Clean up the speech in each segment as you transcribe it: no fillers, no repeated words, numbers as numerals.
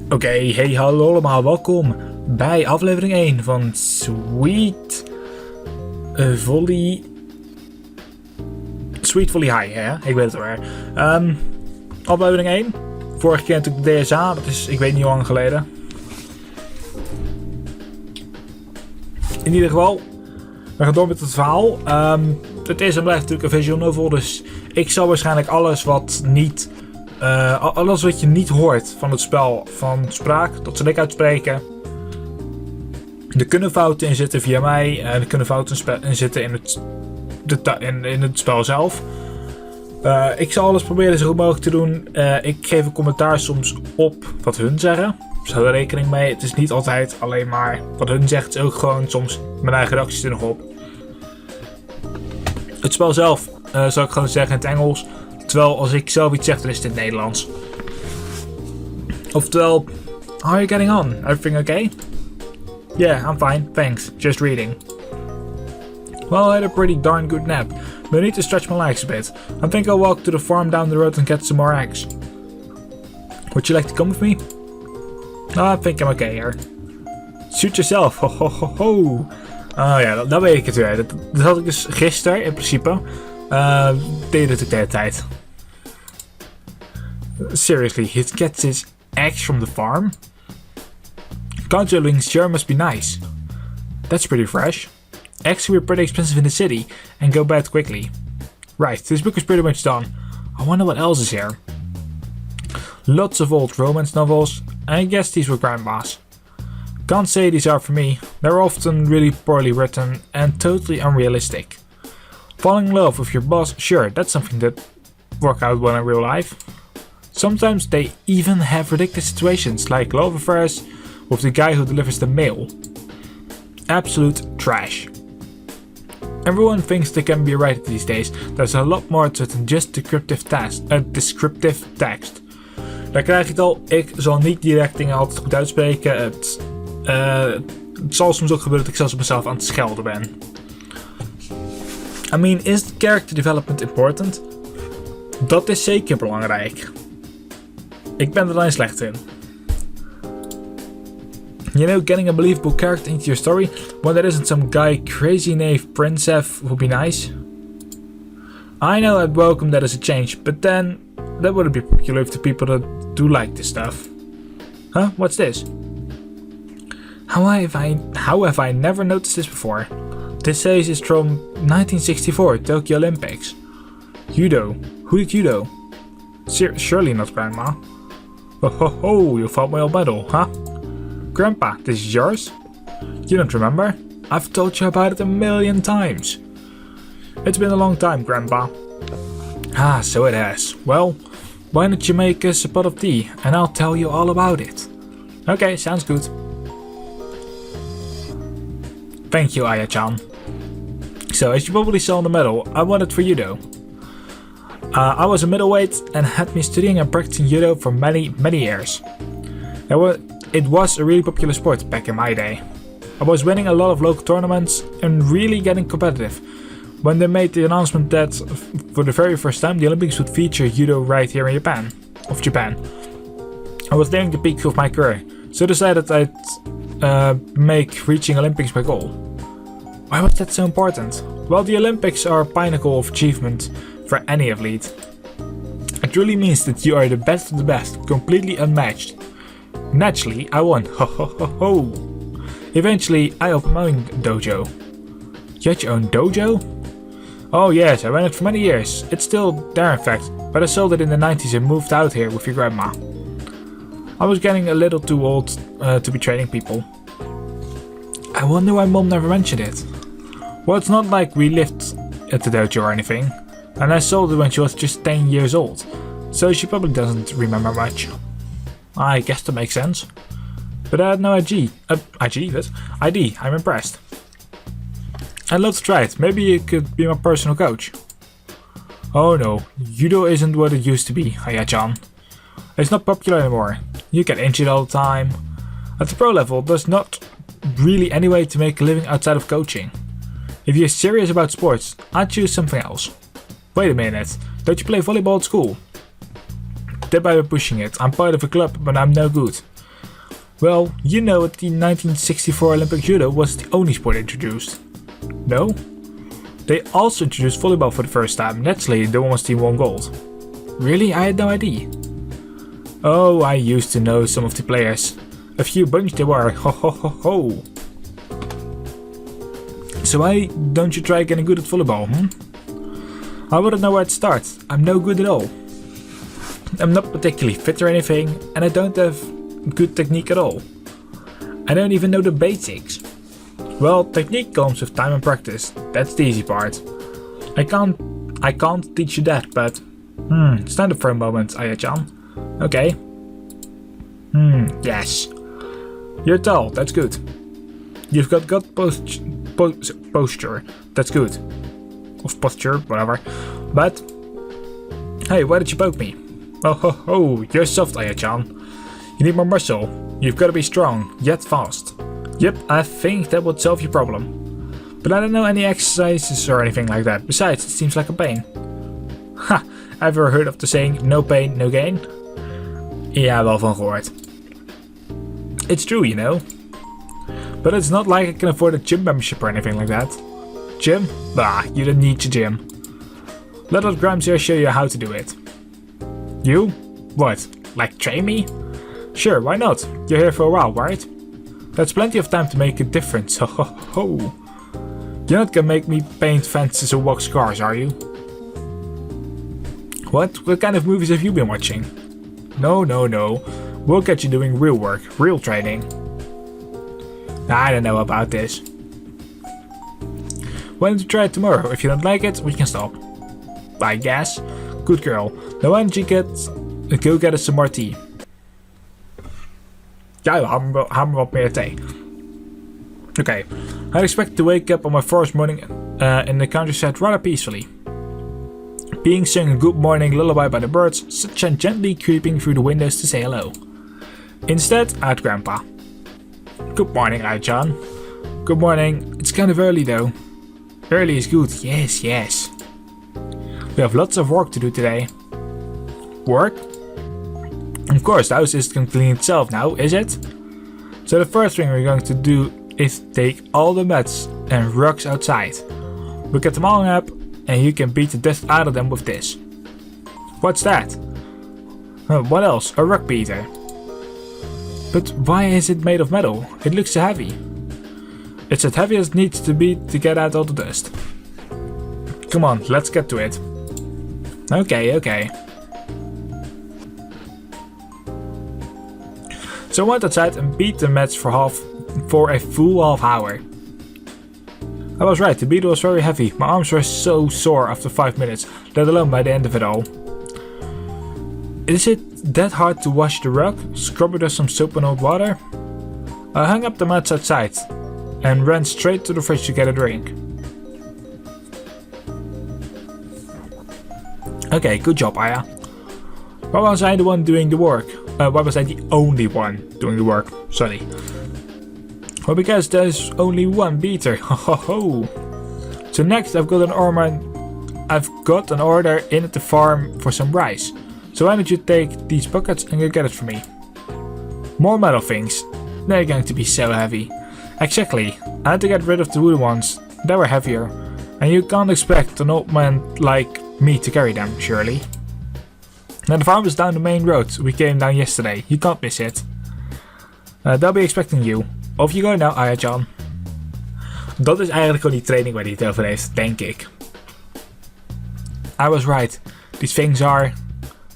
Oké, hey, hallo allemaal, welkom bij aflevering 1 van Sweet Volley High, hè? Ik weet het wel. Aflevering 1. Vorige keer natuurlijk de DSA, dat is ik weet niet hoe lang geleden. In ieder geval, we gaan door met het verhaal. Het is en blijft natuurlijk een visual novel, dus ik zal waarschijnlijk alles wat je niet hoort van het spel, van spraak, dat zal ik uitspreken. Er kunnen fouten in zitten via mij, er kunnen fouten in zitten in het spel zelf. Ik zal alles proberen zo goed mogelijk te doen. Ik geef een commentaar soms op wat hun zeggen. Dus hou er rekening mee. Het is niet altijd alleen maar wat hun zegt. Het is ook gewoon soms mijn eigen reacties er nog op. Het spel zelf zal ik gewoon zeggen in het Engels. Terwijl als ik zelf iets zeg, dan is het in het Nederlands. Oftewel, how are you getting on? Everything okay? Yeah, I'm fine, thanks. Just reading. Well, I had a pretty darn good nap, but I need to stretch my legs a bit. I think I'll walk to the farm down the road and get some more eggs. Would you like to come with me? No, I think I'm okay here. Suit yourself, ho ho ho ho. Oh ja, dat weet ik het weer. Dat had ik dus gisteren, in principe. Deed het ook de hele tijd. Seriously, he gets his eggs from the farm? Conjuring sure must be nice. That's pretty fresh. Eggs were pretty expensive in the city and go bad quickly. Right, this book is pretty much done. I wonder what else is here. Lots of old romance novels. I guess these were grandma's. Can't say these are for me. They're often really poorly written and totally unrealistic. Falling in love with your boss, sure, that's something that work out well in real life. Sometimes they even have ridiculous situations like love affairs with the guy who delivers the mail. Absolute trash. Everyone thinks they can be a writer these days. There's a lot more to it than just descriptive text. Daar krijg je het al. Ik zal niet direct dingen altijd goed uitspreken. Het zal soms ook gebeuren dat ik zelfs op mezelf aan het schelden ben. I mean, is character development important? Dat is zeker belangrijk. Ik ben er alleen slecht in. You know, getting a believable character into your story, when there isn't some guy crazy named Princess, would be nice. I know at Welkom that is a change, but then that wouldn't be popular with the people that do like this stuff. Huh? What's this? How have I never noticed this before? This says it's from 1964 Tokyo Olympics. Judo. Who did judo? Surely not Grandma. Oh ho ho, you fought my old medal, huh? Grandpa, this is yours? You don't remember? I've told you about it a million times. It's been a long time, Grandpa. Ah, so it has. Well, why don't you make us a pot of tea and I'll tell you all about it. Okay, sounds good. Thank you, Aya-chan. So, as you probably saw in the medal, I won it for judo. I was a middleweight and had been studying and practicing judo for many years. It was a really popular sport back in my day. I was winning a lot of local tournaments and really getting competitive. When they made the announcement that for the very first time the Olympics would feature judo right here in Japan. I was nearing the peak of my career, so I decided I'd make reaching Olympics my goal. Why was that so important? Well, the Olympics are a pinnacle of achievement for any athlete. It really means that you are the best of the best, completely unmatched. Naturally, I won. Ho ho ho ho. Eventually, I opened my own dojo. You had your own dojo? Oh yes, I ran it for many years. It's still there in fact, but I sold it in the 90s and moved out here with your grandma. I was getting a little too old to be training people. I wonder why Mom never mentioned it. Well, it's not like we lived at the dojo or anything, and I sold it when she was just 10 years old, so she probably doesn't remember much. I guess that makes sense. But I had no ID. I'm impressed. I'd love to try it. Maybe you could be my personal coach. Oh no, judo isn't what it used to be, Aya-chan. It's not popular anymore. You get injured all the time. At the pro level, there's not really any way to make a living outside of coaching. If you're serious about sports, I'd choose something else. Wait a minute, don't you play volleyball at school? Tip by pushing it. I'm part of a club, but I'm no good. Well, you know that the 1964 Olympic Judo was the only sport introduced. No? They also introduced volleyball for the first time. Naturally, the women's team won gold. Really? I had no idea. Oh, I used to know some of the players. A few bunch they were. Ho ho ho ho. So why don't you try getting good at volleyball, I wouldn't know where to start. I'm no good at all. I'm not particularly fit or anything, and I don't have good technique at all. I don't even know the basics. Well, technique comes with time and practice. That's the easy part. I can't teach you that, but stand up for a moment, Aya-chan. Okay. Yes. You're tall, that's good. You've got good posture, that's good. Of posture, whatever. But, hey, why did you poke me? Oh ho ho, you're soft, Aya-chan. You need more muscle. You've got to be strong, yet fast. Yep, I think that would solve your problem. But I don't know any exercises or anything like that. Besides, it seems like a pain. Ha! Ever heard of the saying, no pain, no gain? Ja, wel van gehoord. It's true, you know. But it's not like I can afford a gym membership or anything like that. Gym? Bah, you don't need your gym. Let us Grimes here show you how to do it. You? What? Like train me? Sure, why not? You're here for a while, right? That's plenty of time to make a difference. Ho ho ho. You're not gonna make me paint fences or walk cars, are you? What? What kind of movies have you been watching? No. We'll get you doing real work, real training. I don't know about this. Why don't you try it tomorrow? If you don't like it, we can stop. I guess. Good girl. Now why don't you go get us some more tea? Ja, haal me wat meer thee. Okay. I'd expect to wake up on my first morning in the countryside rather peacefully. Being sung a good morning lullaby by the birds, such and gently creeping through the windows to say hello. Instead, out Grandpa. Good morning, Ai-chan. Good morning. It's kind of early though. Early is good, yes. We have lots of work to do today. Work? Of course, the house isn't going to clean itself now, is it? So the first thing we're going to do is take all the mats and rugs outside. We'll get them all hung up and you can beat the dust out of them with this. What's that? What else? A rug beater. But why is it made of metal? It looks so heavy. It's as heavy as it needs to be to get out all the dust. Come on, let's get to it. Okay. So I went outside and beat the mats for a full half hour. I was right, the beetle was very heavy. My arms were so sore after 5 minutes, let alone by the end of it all. Is it that hard to wash the rug? Scrub it with some soap and old water? I hung up the mats outside and ran straight to the fridge to get a drink. Okay, good job, Aya. Why was I the one doing the work? Why was I the only one doing the work? Sorry. Well, because there's only one beater. Ho ho ho. So next I've got an order in at the farm for some rice. So why don't you take these buckets and go get it for me? More metal things. They're going to be so heavy. Exactly. I had to get rid of the wooden ones. They were heavier. And you can't expect an old man like me to carry them, surely. Now the farm is down the main road. We came down yesterday. You can't miss it. They'll be expecting you. Off you go now, Aya-chan. Dat is eigenlijk gewoon die training waar hij het over heeft, denk ik. I was right. These things are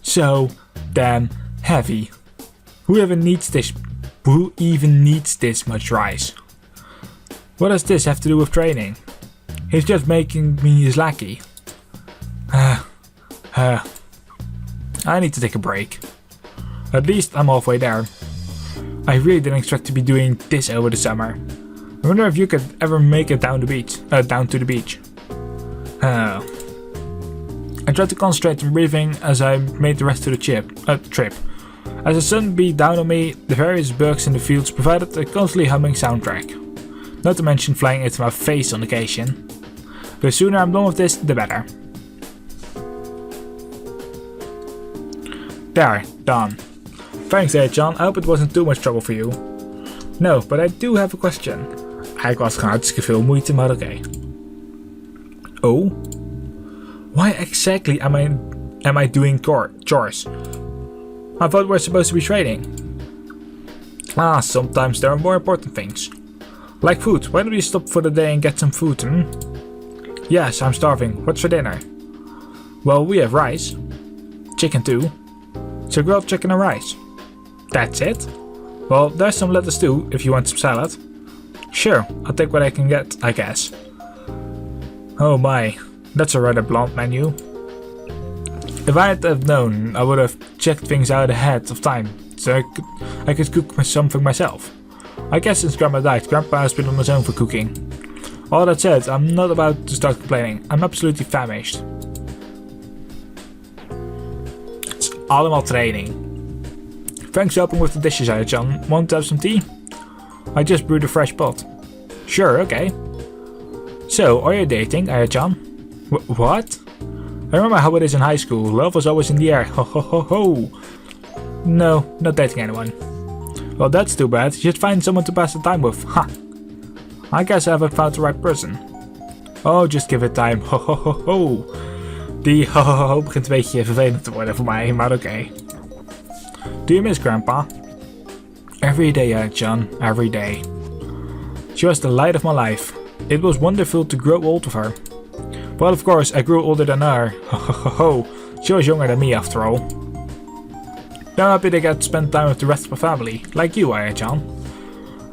so damn heavy. Who even needs this much rice? What does this have to do with training? He's just making me his lackey. I need to take a break. At least I'm halfway there. I really didn't expect to be doing this over the summer. I wonder if you could ever make it down to the beach. I tried to concentrate on breathing as I made the rest of the trip. As the sun beat down on me, the various bugs in the fields provided a constantly humming soundtrack. Not to mention flying into my face on occasion. The sooner I'm done with this, the better. There, done. Thanks Aya-chan, I hope it wasn't too much trouble for you. No, but I do have a question. Eigenlijk was het gewoon hartstikke veel moeite, maar oké. Oh? Why exactly am I doing chores? I thought we're supposed to be trading. Sometimes there are more important things. Like food, why don't we stop for the day and get some food, Yes, I'm starving. What's for dinner? Well, we have rice. Chicken too. So grilled chicken and rice. That's it? Well, there's some lettuce too, if you want some salad. Sure, I'll take what I can get, I guess. Oh my, that's a rather blunt menu. If I had have known, I would have checked things out ahead of time, so I could cook something myself. I guess since Grandma died, Grandpa has been on his own for cooking. All that said, I'm not about to start complaining. I'm absolutely famished. It's allemaal training. Thanks for helping with the dishes, Aya-chan. Want to have some tea? I just brewed a fresh pot. Sure, okay. So, are you dating, Aya-chan? What? I remember how it is in high school. Love was always in the air. Ho ho ho ho. No, not dating anyone. Well, that's too bad. You should find someone to pass the time with. Ha! I guess I haven't found the right person. Oh, just give it time. Ho ho ho ho. Die ho ho ho begint een beetje vervelend te worden voor mij, maar oké. Do you miss Grandpa? Every day, Aya-chan. Every day. She was the light of my life. It was wonderful to grow old with her. Well, of course, I grew older than her. Ho ho ho ho. She was younger than me, after all. Now I'm happy to get to spend time with the rest of my family, like you, Aya-chan.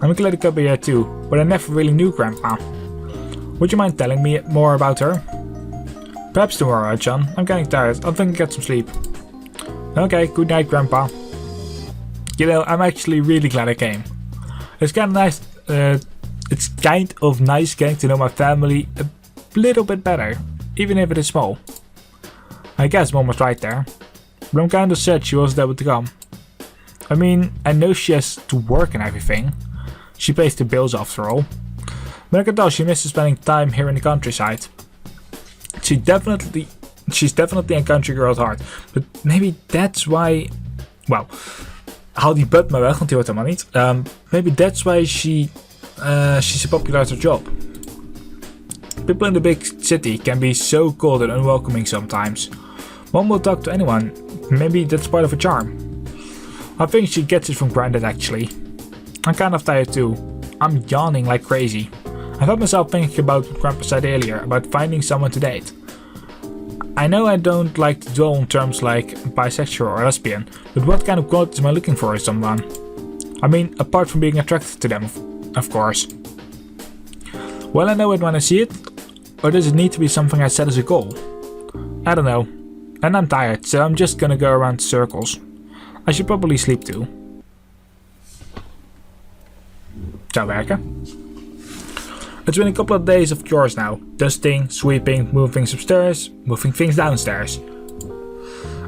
I'm glad to come here too, but I never really knew Grandpa. Would you mind telling me more about her? Perhaps tomorrow, Aya-chan. I'm getting tired. I'll think I'll get some sleep. Okay, good night, Grandpa. You know, I'm actually really glad I came. It's kind of nice. It's kind of nice getting to know my family a little bit better, even if it is small. I guess Mom was right there, but I'm kind of sad she wasn't able to come. I mean, I know she has to work and everything. She pays the bills after all. But I can tell she misses spending time here in the countryside. She's definitely a country girl at heart. But maybe that's why... Well, haal die butt maar weg, want die hoort helemaal niet. Maybe that's why she's so popular at her job. People in the big city can be so cold and unwelcoming sometimes. One will talk to anyone. Maybe that's part of her charm. I think she gets it from Granddad actually. I'm kind of tired too. I'm yawning like crazy. I found myself thinking about what Grandpa said earlier about finding someone to date. I know I don't like to dwell on terms like bisexual or lesbian, but what kind of qualities am I looking for in someone? I mean, apart from being attracted to them, of course. Will I know it when I see it? Or does it need to be something I set as a goal? I don't know. And I'm tired, so I'm just gonna go around in circles. I should probably sleep too. Zou werken. It's been a couple of days of chores now. Dusting, sweeping, moving things upstairs, moving things downstairs.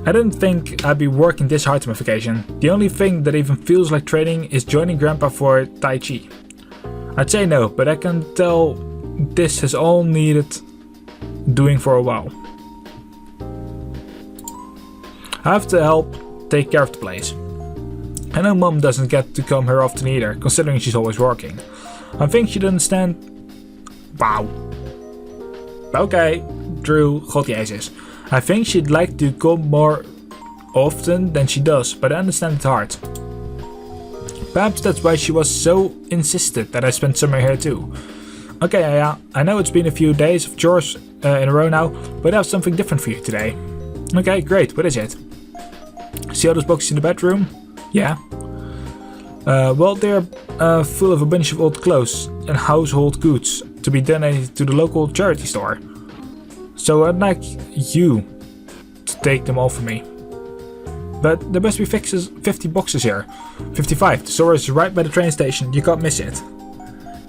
I didn't think I'd be working this hard on my vacation. The only thing that even feels like training is joining Grandpa for Tai Chi. I'd say no, but I can tell this has all needed doing for a while. I have to help take care of the place. I know Mom doesn't get to come here often either, considering she's always working. I think she'd understand... Wow. Okay, Drew, God Jezus. I think she'd like to come more often than she does, but I understand it's hard. Perhaps that's why she was so insistent that I spent summer here too. Okay, yeah, I know it's been a few days of chores in a row now, but I have something different for you today. Okay, great, what is it? See all those boxes in the bedroom? Yeah. Well, they're full of a bunch of old clothes and household goods to be donated to the local charity store. So I'd like you to take them all for me. But there must be 50 boxes here. 55, the store is right by the train station, you can't miss it.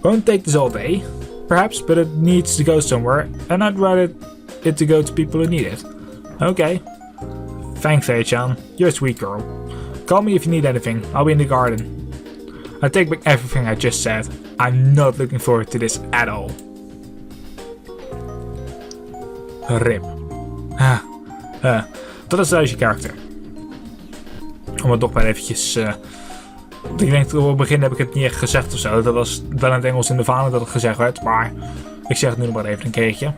Won't take this all day, perhaps, but it needs to go somewhere, and I'd rather it to go to people who need it. Okay. Thanks, Aya-chan. You're a sweet girl. Call me if you need anything, I'll be in the garden. I take back everything I just said. I'm not looking forward to this at all. RIP. Dat is thuis je karakter. Om het toch maar eventjes... ik denk dat op het begin heb ik het niet echt gezegd ofzo. Dat was wel in het Engels in de vanen dat het gezegd werd. Maar ik zeg het nu nog maar even een keertje.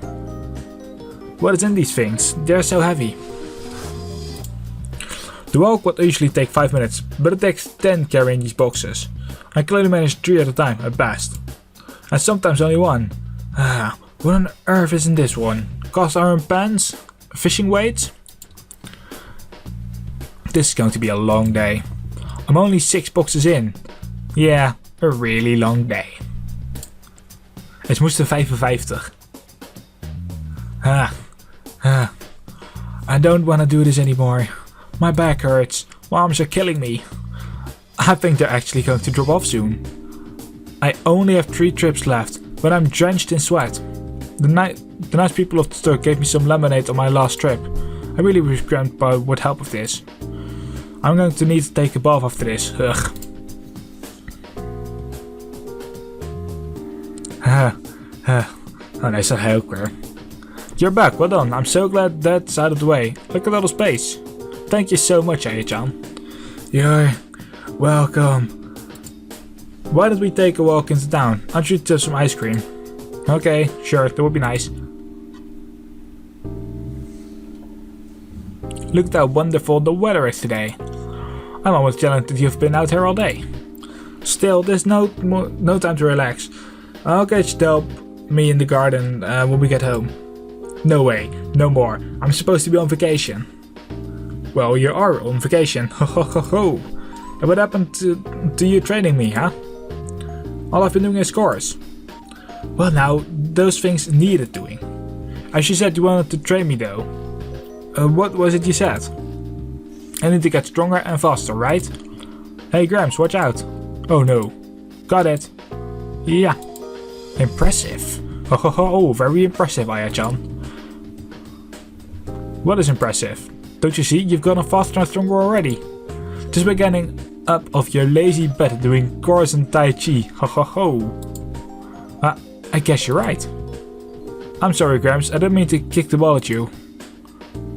What is in these things? They're so heavy. The walk would usually take 5 minutes, but it takes 10 carrying these boxes. I can only manage 3 at a time, at best. And sometimes only 1. What on earth is in this one? Cast iron pans? Fishing weights? This is going to be a long day. I'm only 6 boxes in. Yeah, a really long day. Het moesten 55. I don't want to do this anymore. My back hurts. My arms are killing me. I think they're actually going to drop off soon. I only have 3 trips left, but I'm drenched in sweat. The nice people of the store gave me some lemonade on my last trip. I really wish Grandpa would help with this. I'm going to need to take a bath after this. Ugh. Oh nee, staat hij ook weer. You're back, well done. I'm so glad that's out of the way. Look at all the space. Thank you so much, Aya-chan. You're welcome. Why don't we take a walk into town? I'll treat you to some ice cream. Okay, sure, that would be nice. Look at how wonderful the weather is today. I'm almost jealous that you've been out here all day. Still, there's no time to relax. I'll get you to help me in the garden when we get home. No way, no more. I'm supposed to be on vacation. Well, you are on vacation. Ho ho ho ho. And what happened to you training me, huh? All I've been doing is chores. Well now, those things needed doing. As you said you wanted to train me though. What was it you said? I need to get stronger and faster, right? Hey Gramps, watch out. Oh no. Got it. Yeah. Impressive. Ho ho ho, very impressive, Aya-chan. What is impressive? Don't you see, you've gotten faster and stronger already. Just by getting up off your lazy bed doing chores and tai chi. Ho ho ho. I guess you're right. I'm sorry Gramps, I didn't mean to kick the ball at you.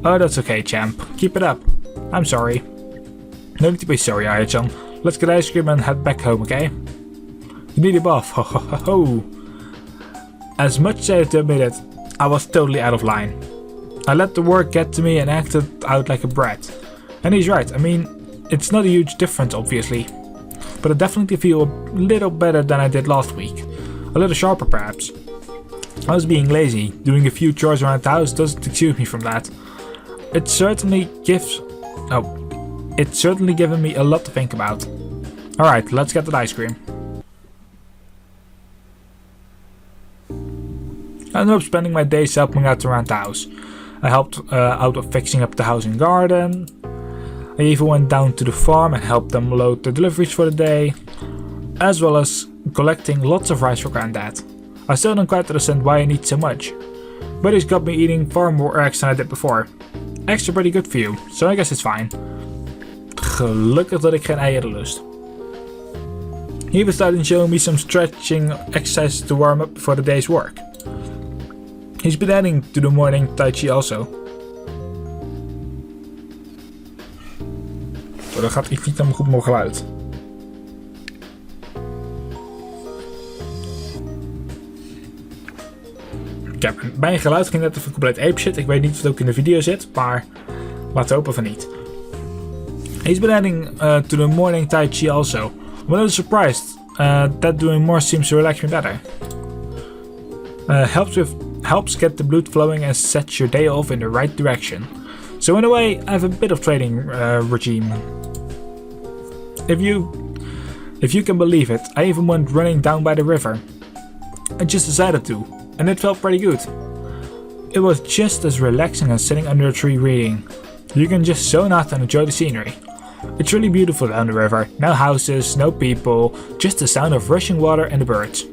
Oh, that's okay, champ. Keep it up. I'm sorry. No need to be sorry, Aya-chan. Let's get ice cream and head back home, okay? You need a bath. Ho ho ho ho. As much as I had to admit it, I was totally out of line. I let the work get to me and acted out like a brat. And he's right, I mean, it's not a huge difference obviously. But I definitely feel a little better than I did last week. A little sharper perhaps. I was being lazy. Doing a few chores around the house doesn't excuse me from that. It's certainly given me a lot to think about. Alright, let's get that ice cream. I ended up spending my days helping out around the house. I helped out of fixing up the house and garden. I even went down to the farm and helped them load the deliveries for the day. As well as collecting lots of rice for Granddad. I still don't quite understand why I need so much. But he's got me eating far more eggs than I did before. Eggs are pretty good for you, so I guess it's fine. Gelukkig dat ik geen eieren lust. He even started showing me some stretching exercises to warm up before the day's work. He's been adding to the morning tai chi also. Oh, dat gaat iets niet helemaal goed met mijn geluid. Mijn geluid ging net even compleet apeshit. Ik weet niet of het ook in de video zit, maar laten we hopen van niet. He's been adding to the morning tai chi also. I'm a little surprised that doing more seems to relax me better. Helps get the blood flowing and sets your day off in the right direction. So in a way, I have a bit of training regime. If you can believe it, I even went running down by the river. I just decided to, and it felt pretty good. It was just as relaxing as sitting under a tree reading. You can just zone out and enjoy the scenery. It's really beautiful down the river. No houses, no people, just the sound of rushing water and the birds.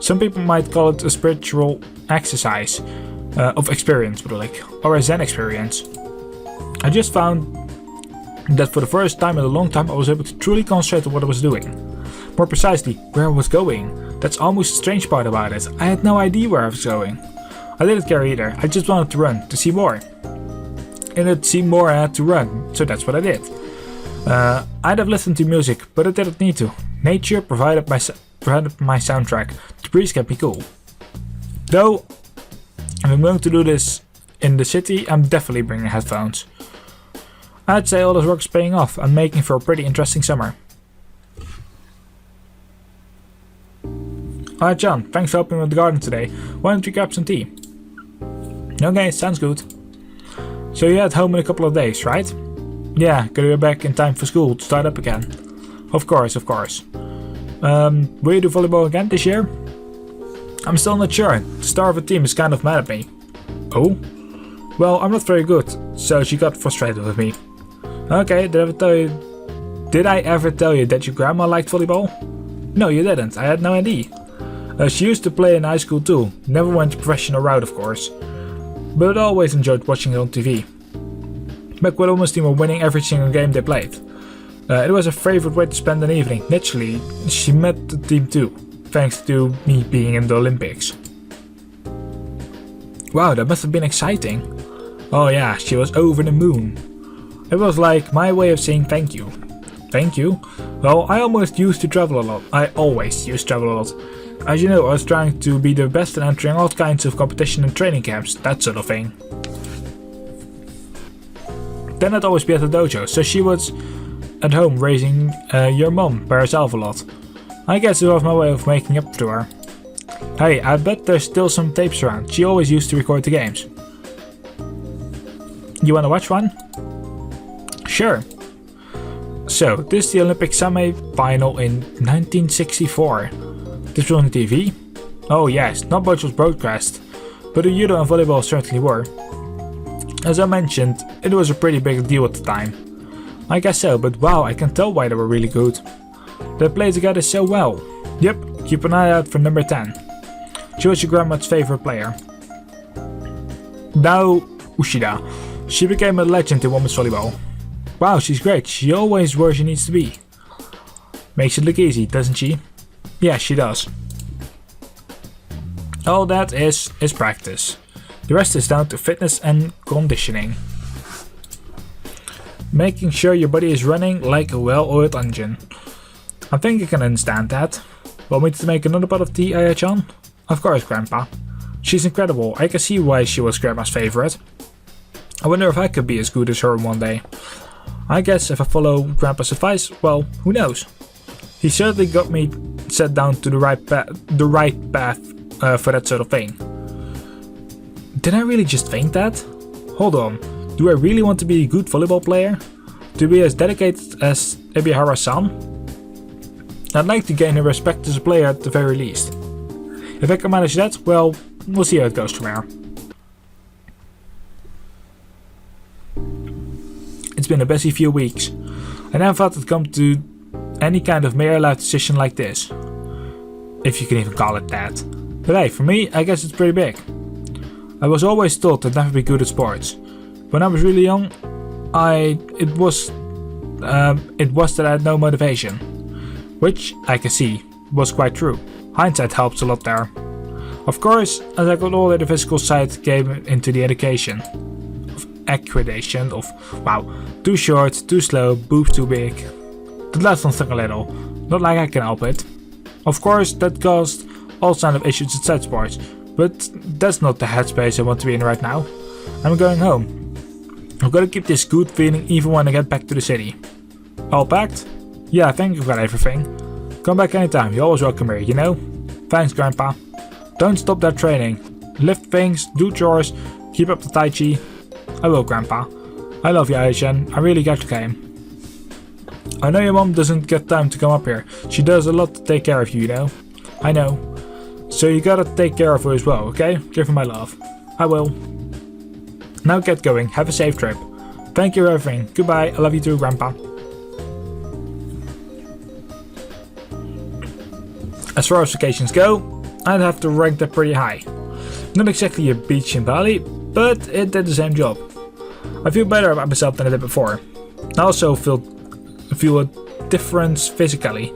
Some people might call it a spiritual exercise of experience, bedoel ik, or a Zen experience. I just found that for the first time in a long time I was able to truly concentrate on what I was doing. More precisely, where I was going. That's almost the strange part about it. I had no idea where I was going. I didn't care either. I just wanted to run, to see more. And to see more I had to run, so that's what I did. I'd have listened to music, but I didn't need to. Nature provided my soundtrack. The breeze kept me cool. Though, if I'm going to do this in the city, I'm definitely bringing headphones. I'd say all this work is paying off and making for a pretty interesting summer. Alright John, thanks for helping with the garden today. Why don't you grab some tea? Okay, sounds good. So you're at home in a couple of days, right? Yeah, gotta be back in time for school to start up again. Of course. Will you do volleyball again this year? I'm still not sure. The star of the team is kind of mad at me. Oh? Well, I'm not very good, so she got frustrated with me. Okay, did I ever tell you that your grandma liked volleyball? No, you didn't. I had no idea. She used to play in high school too. Never went the professional route, of course. But I always enjoyed watching it on TV. Back when Almost team were winning every single game they played. It was a favorite way to spend an evening. Naturally, she met the team too, thanks to me being in the Olympics. Wow, that must have been exciting. Oh yeah, she was over the moon. It was like my way of saying thank you. Thank you? Well, I always used to travel a lot. I always used to travel a lot. As you know, I was trying to be the best and entering all kinds of competition and training camps, that sort of thing. Then I'd always be at the dojo, so she was at home raising your mom by herself a lot. I guess it was my way of making up to her. Hey, I bet there's still some tapes around. She always used to record the games. You wanna watch one? Sure. So, this is the Olympic semi-final in 1964. This was on TV? Oh yes, not much was broadcast, but the judo and volleyball certainly were. As I mentioned, it was a pretty big deal at the time. I guess so, but wow, I can tell why they were really good. They played together so well. Yep, keep an eye out for number 10. She was your grandma's favorite player. Now Ushida. She became a legend in women's volleyball. Wow, she's great. She always where she needs to be. Makes it look easy, doesn't she? Yeah, she does. All that is practice. The rest is down to fitness and conditioning. Making sure your body is running like a well-oiled engine. I think I can understand that. Want me to make another pot of tea, Aya-chan? Of course, Grandpa. She's incredible. I can see why she was Grandma's favorite. I wonder if I could be as good as her one day. I guess if I follow Grandpa's advice, well, who knows? He certainly got me set down to the right path for that sort of thing. Did I really just think that? Hold on, do I really want to be a good volleyball player? To be as dedicated as Ebihara-san? I'd like to gain her respect as a player at the very least. If I can manage that, well, we'll see how it goes from here. It's been a busy few weeks. I never thought I'd come to any kind of mayor life decision like this. If you can even call it that. But hey, for me, I guess it's pretty big. I was always told I'd never be good at sports. When I was really young, it was that I had no motivation. Which, I can see, was quite true. Hindsight helps a lot there. Of course, as I got older, the physical side came into the education. Accreditation of, wow, too short, too slow, boobs too big. The last one stung a little, not like I can help it. Of course, that caused all kinds of issues at said sports, but that's not the headspace I want to be in right now. I'm going home. I've got to keep this good feeling even when I get back to the city. All packed? Yeah, I think I've got everything. Come back anytime, you're always welcome here, you know? Thanks, Grandpa. Don't stop that training. Lift things, do chores, keep up the tai chi. I will, Grandpa. I love you, Aishan. I'm really glad you came. I know your mom doesn't get time to come up here. She does a lot to take care of you, you know? I know. So you gotta take care of her as well, okay? Give her my love. I will. Now get going. Have a safe trip. Thank you for everything. Goodbye. I love you too, Grandpa. As far as vacations go, I'd have to rank that pretty high. Not exactly a beach in Bali, but it did the same job. I feel better about myself than I did before. I also feel a difference physically.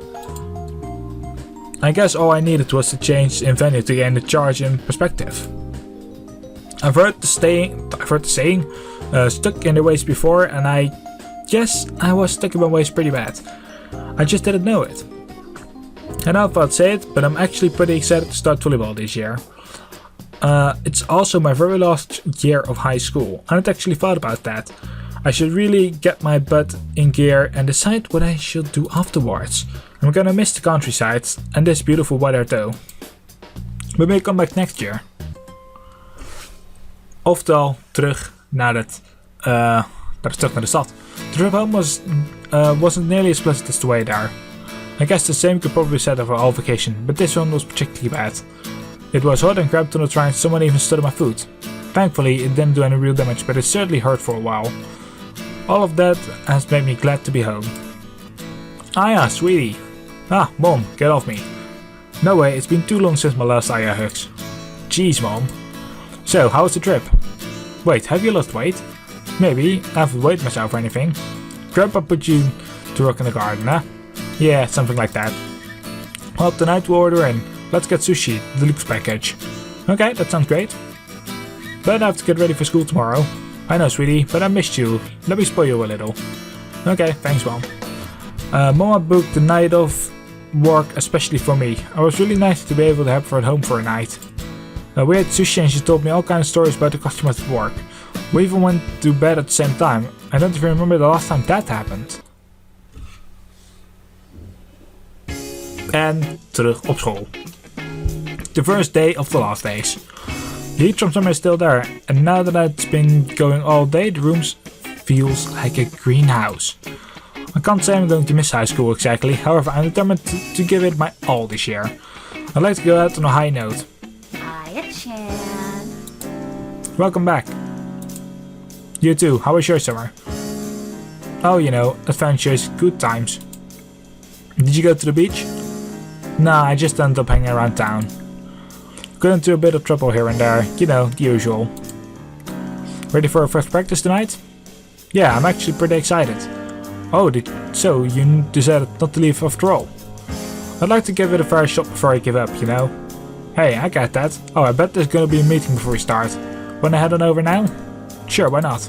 I guess all I needed was a change in venue to gain the charge in perspective. I've heard the saying, stuck in the ways before, and I Yes, I was stuck in my ways pretty bad. I just didn't know it. And I thought I'd say it, but I'm actually pretty excited to start volleyball this year. It's also my very last year of high school, and I'd actually thought about that. I should really get my butt in gear and decide what I should do afterwards. I'm gonna miss the countryside and this beautiful weather though. We may come back next year. Oftewel, terug naar terug naar de stad. The trip home wasn't nearly as pleasant as the way there. I guess the same could probably be said of our whole vacation, but this one was particularly bad. It was hot and cramped on the train, someone even stood on my foot. Thankfully, it didn't do any real damage, but it certainly hurt for a while. All of that has made me glad to be home. Aya, sweetie. Ah, Mom, get off me. No way, it's been too long since my last Aya hugs. Jeez, Mom. So, how was the trip? Wait, have you lost weight? Maybe, I haven't weighed myself or anything. Grandpa put you to work in the garden, huh? Yeah, something like that. Well, tonight we'll order in. Let's get sushi, the deluxe package. Okay, that sounds great. But I have to get ready for school tomorrow. I know, sweetie, but I missed you. Let me spoil you a little. Okay, thanks, Mom. Mama booked the night off work especially for me. It was really nice to be able to have her at home for a night. We had sushi and she told me all kinds of stories about the customers at work. We even went to bed at the same time. I don't even remember the last time that happened. En terug op school. The first day of the last days. The heat from summer is still there, and now that it's been going all day, the room feels like a greenhouse. I can't say I'm going to miss high school exactly, however I'm determined to give it my all this year. I'd like to go out on a high note. Aya-chan. Welcome back. You too, how was your summer? Oh, you know, adventures, good times. Did you go to the beach? Nah, I just ended up hanging around town. Got into a bit of trouble here and there, you know, the usual. Ready for our first practice tonight? Yeah, I'm actually pretty excited. Oh, so you decided not to leave after all? I'd like to give it a fair shot before I give up, you know? Hey, I get that. Oh, I bet there's gonna be a meeting before we start. Wanna head on over now? Sure, why not?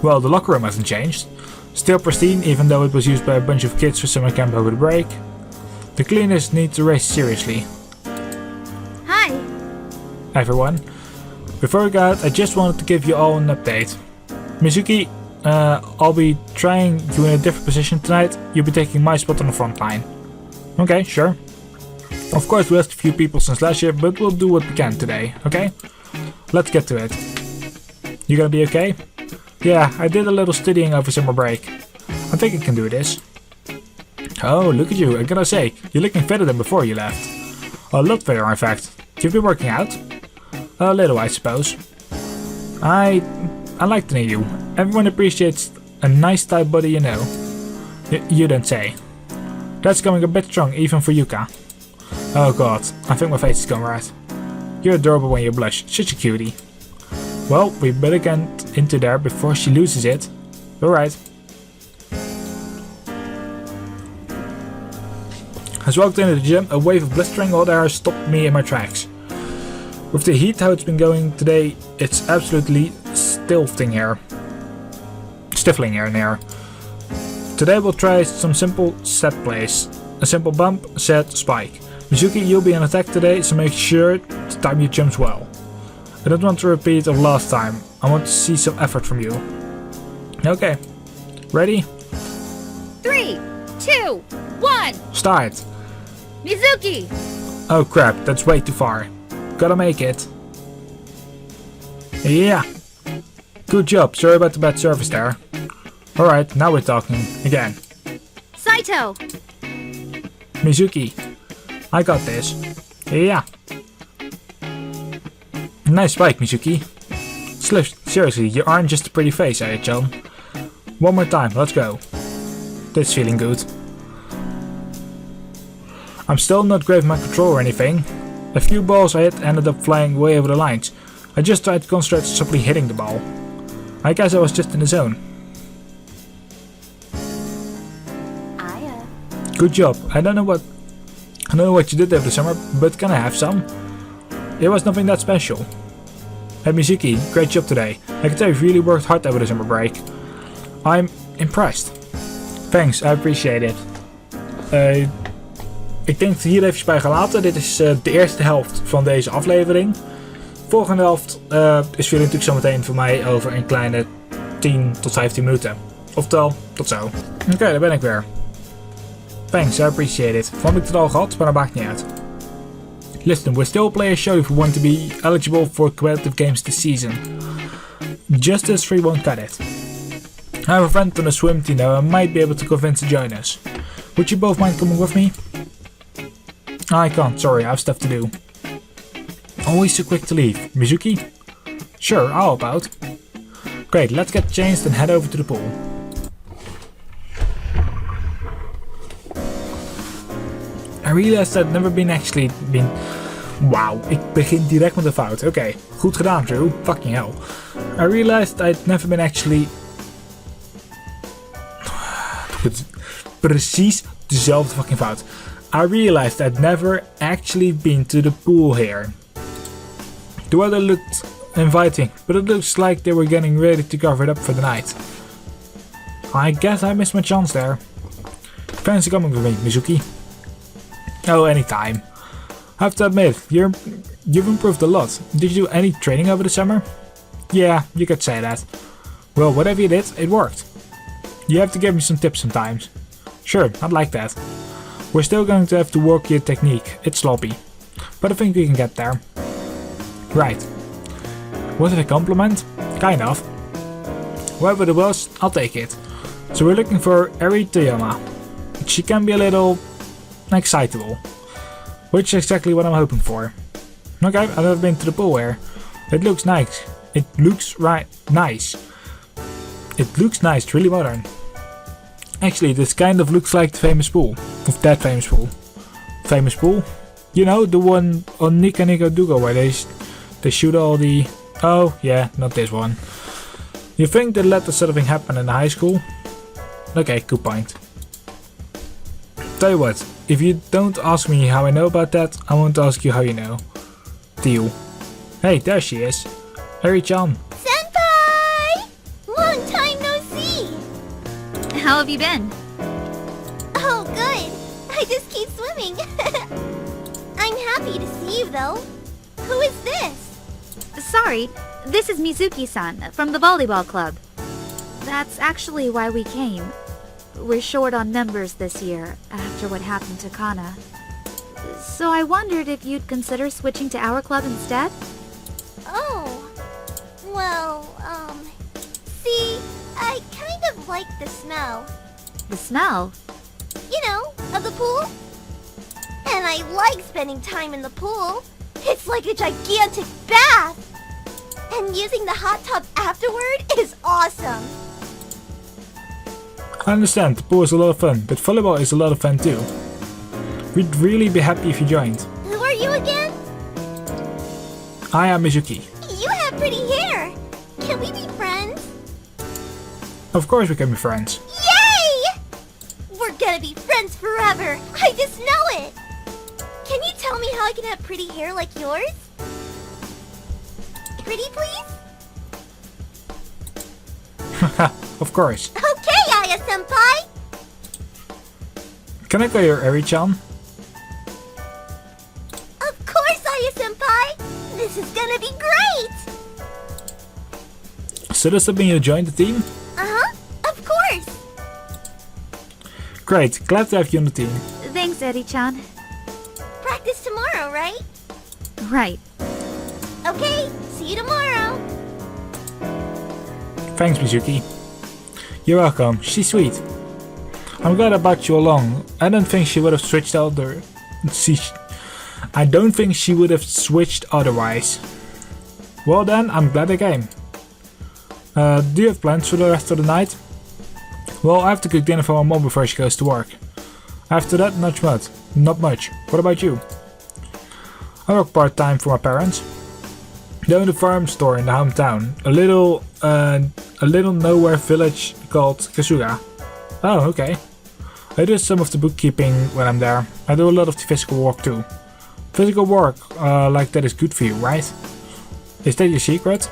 Well, the locker room hasn't changed. Still pristine, even though it was used by a bunch of kids for summer camp over the break. The cleaners need to rest seriously. Hi! Everyone. Before we go out, I just wanted to give you all an update. Mizuki, I'll be trying you in a different position tonight. You'll be taking my spot on the front line. Okay, sure. Of course we lost a few people since last year, but we'll do what we can today, okay? Let's get to it. You gonna be okay? Yeah, I did a little studying over summer break. I think I can do this. Oh, look at you, I gotta say, you're looking fitter than before you left. A lot fitter, in fact. You've been working out? A little, I suppose. I like to know you. Everyone appreciates a nice type body, you know. You don't say. That's going a bit strong, even for Yuka. Oh god, I think my face is going red. You're adorable when you blush, such a cutie. Well, we better get into there before she loses it. Alright. As I walked into the gym, a wave of blistering hot air stopped me in my tracks. With the heat how it's been going today, it's absolutely stifling here in here. Today we'll try some simple set plays. A simple bump, set, spike. Mizuki, you'll be on attack today, so make sure to time your jumps well. I don't want to repeat of last time. I want to see some effort from you. Okay. Ready? 3, 2, 1. Start. Mizuki! Oh crap, that's way too far. Gotta make it. Yeah. Good job, sorry about the bad service there. Alright, now we're talking. Again. Saito! Mizuki. I got this. Yeah. Nice spike, Mizuki. Seriously, you aren't just a pretty face, Aya-chan. One more time, let's go. This feeling good. I'm still not great with my control or anything. A few balls I hit ended up flying way over the lines. I just tried to concentrate on simply hitting the ball. I guess I was just in the zone. Aya. Good job. I don't know what you did over the summer, but can I have some? It was nothing that special. Hey Mizuki, great job today. I can tell you've really worked hard over the summer break. I'm impressed. Thanks, I appreciate it. Ik denk dat hier even bij gaan laten. Dit is de eerste helft van deze aflevering. De volgende helft is voor jullie natuurlijk zometeen voor mij over een kleine 10 tot 15 minuten. Oftewel, tot zo. Oké, daar ben ik weer. Thanks, I appreciate it. Van heb ik het al gehad, maar dat maakt niet uit. Listen, we'll still play a show if we want to be eligible for competitive games this season. Just us three won't cut it. I have a friend on the swim team that I might be able to convince to join us. Would you both mind coming with me? I can't, sorry, I have stuff to do. Always so quick to leave. Mizuki? Sure, I'll help out. Great, let's get changed and head over to the pool. I realized I'd never been Wauw, ik begin direct met een fout. Oké, goed gedaan Drew. Fucking hell. I realized I'd never been Precies dezelfde fucking fout. I realized I'd never actually been to the pool here. The weather looked inviting, but it looks like they were getting ready to cover it up for the night. I guess I missed my chance there. Thanks for coming with me, Mizuki. Oh, anytime. I have to admit, you've improved a lot. Did you do any training over the summer? Yeah, you could say that. Well, whatever you did, it worked. You have to give me some tips sometimes. Sure, I'd like that. We're still going to have to work your technique. It's sloppy. But I think we can get there. Right. Was it a compliment? Kind of. Whoever it was, I'll take it. So we're looking for Eri Toyama. She can be a little excitable. Which is exactly what I'm hoping for. Okay, I've never been to the pool here. It looks nice. It looks nice. It looks nice, it's really modern. Actually, this kind of looks like the famous pool. Of that famous pool. Famous pool? You know, the one on Nika Nika Dugo where they shoot all the... Oh, yeah, not this one. You think they let that sort of thing happen in the high school? Okay, good point. Tell you what, if you don't ask me how I know about that, I won't ask you how you know. Deal. Hey, there she is. Eri-chan. Senpai! Long time no see! How have you been? Oh, good. I just keep swimming. I'm happy to see you, though. Who is this? Sorry, this is Mizuki-san from the volleyball club. That's actually why we came. We're short on members this year, after what happened to Kana. So I wondered if you'd consider switching to our club instead? Oh, well, see, I kind of like the smell. The smell? You know, of the pool. And I like spending time in the pool. It's like a gigantic bath. And using the hot tub afterward is awesome. I understand, the pool is a lot of fun, but volleyball is a lot of fun too. We'd really be happy if you joined. Who are you again? I am Mizuki. You have pretty hair. Can we be friends? Of course we can be friends. Yay! We're gonna be friends forever. I just know it. Can you tell me how I can have pretty hair like yours? Pretty, please? Of course. Okay, Aya-senpai. Can I call you Eri-chan? Of course, Aya-senpai. This is gonna be great. So does that mean you joined the team? Uh-huh, of course. Great, glad to have you on the team. Thanks, Eri-chan. Practice tomorrow, right? Right. Okay, see you tomorrow. Thanks, Mizuki. You're welcome, she's sweet. I'm glad I brought you along. I don't think she would have switched otherwise. Well then, I'm glad I came. Do you have plans for the rest of the night? Well, I have to cook dinner for my mom before she goes to work. After that, not much. What about you? I work part-time for my parents. They own a farm store in the hometown, a little nowhere village called Kasuga. Oh, okay. I do some of the bookkeeping when I'm there. I do a lot of the physical work too. Physical work like that is good for you, right? Is that your secret?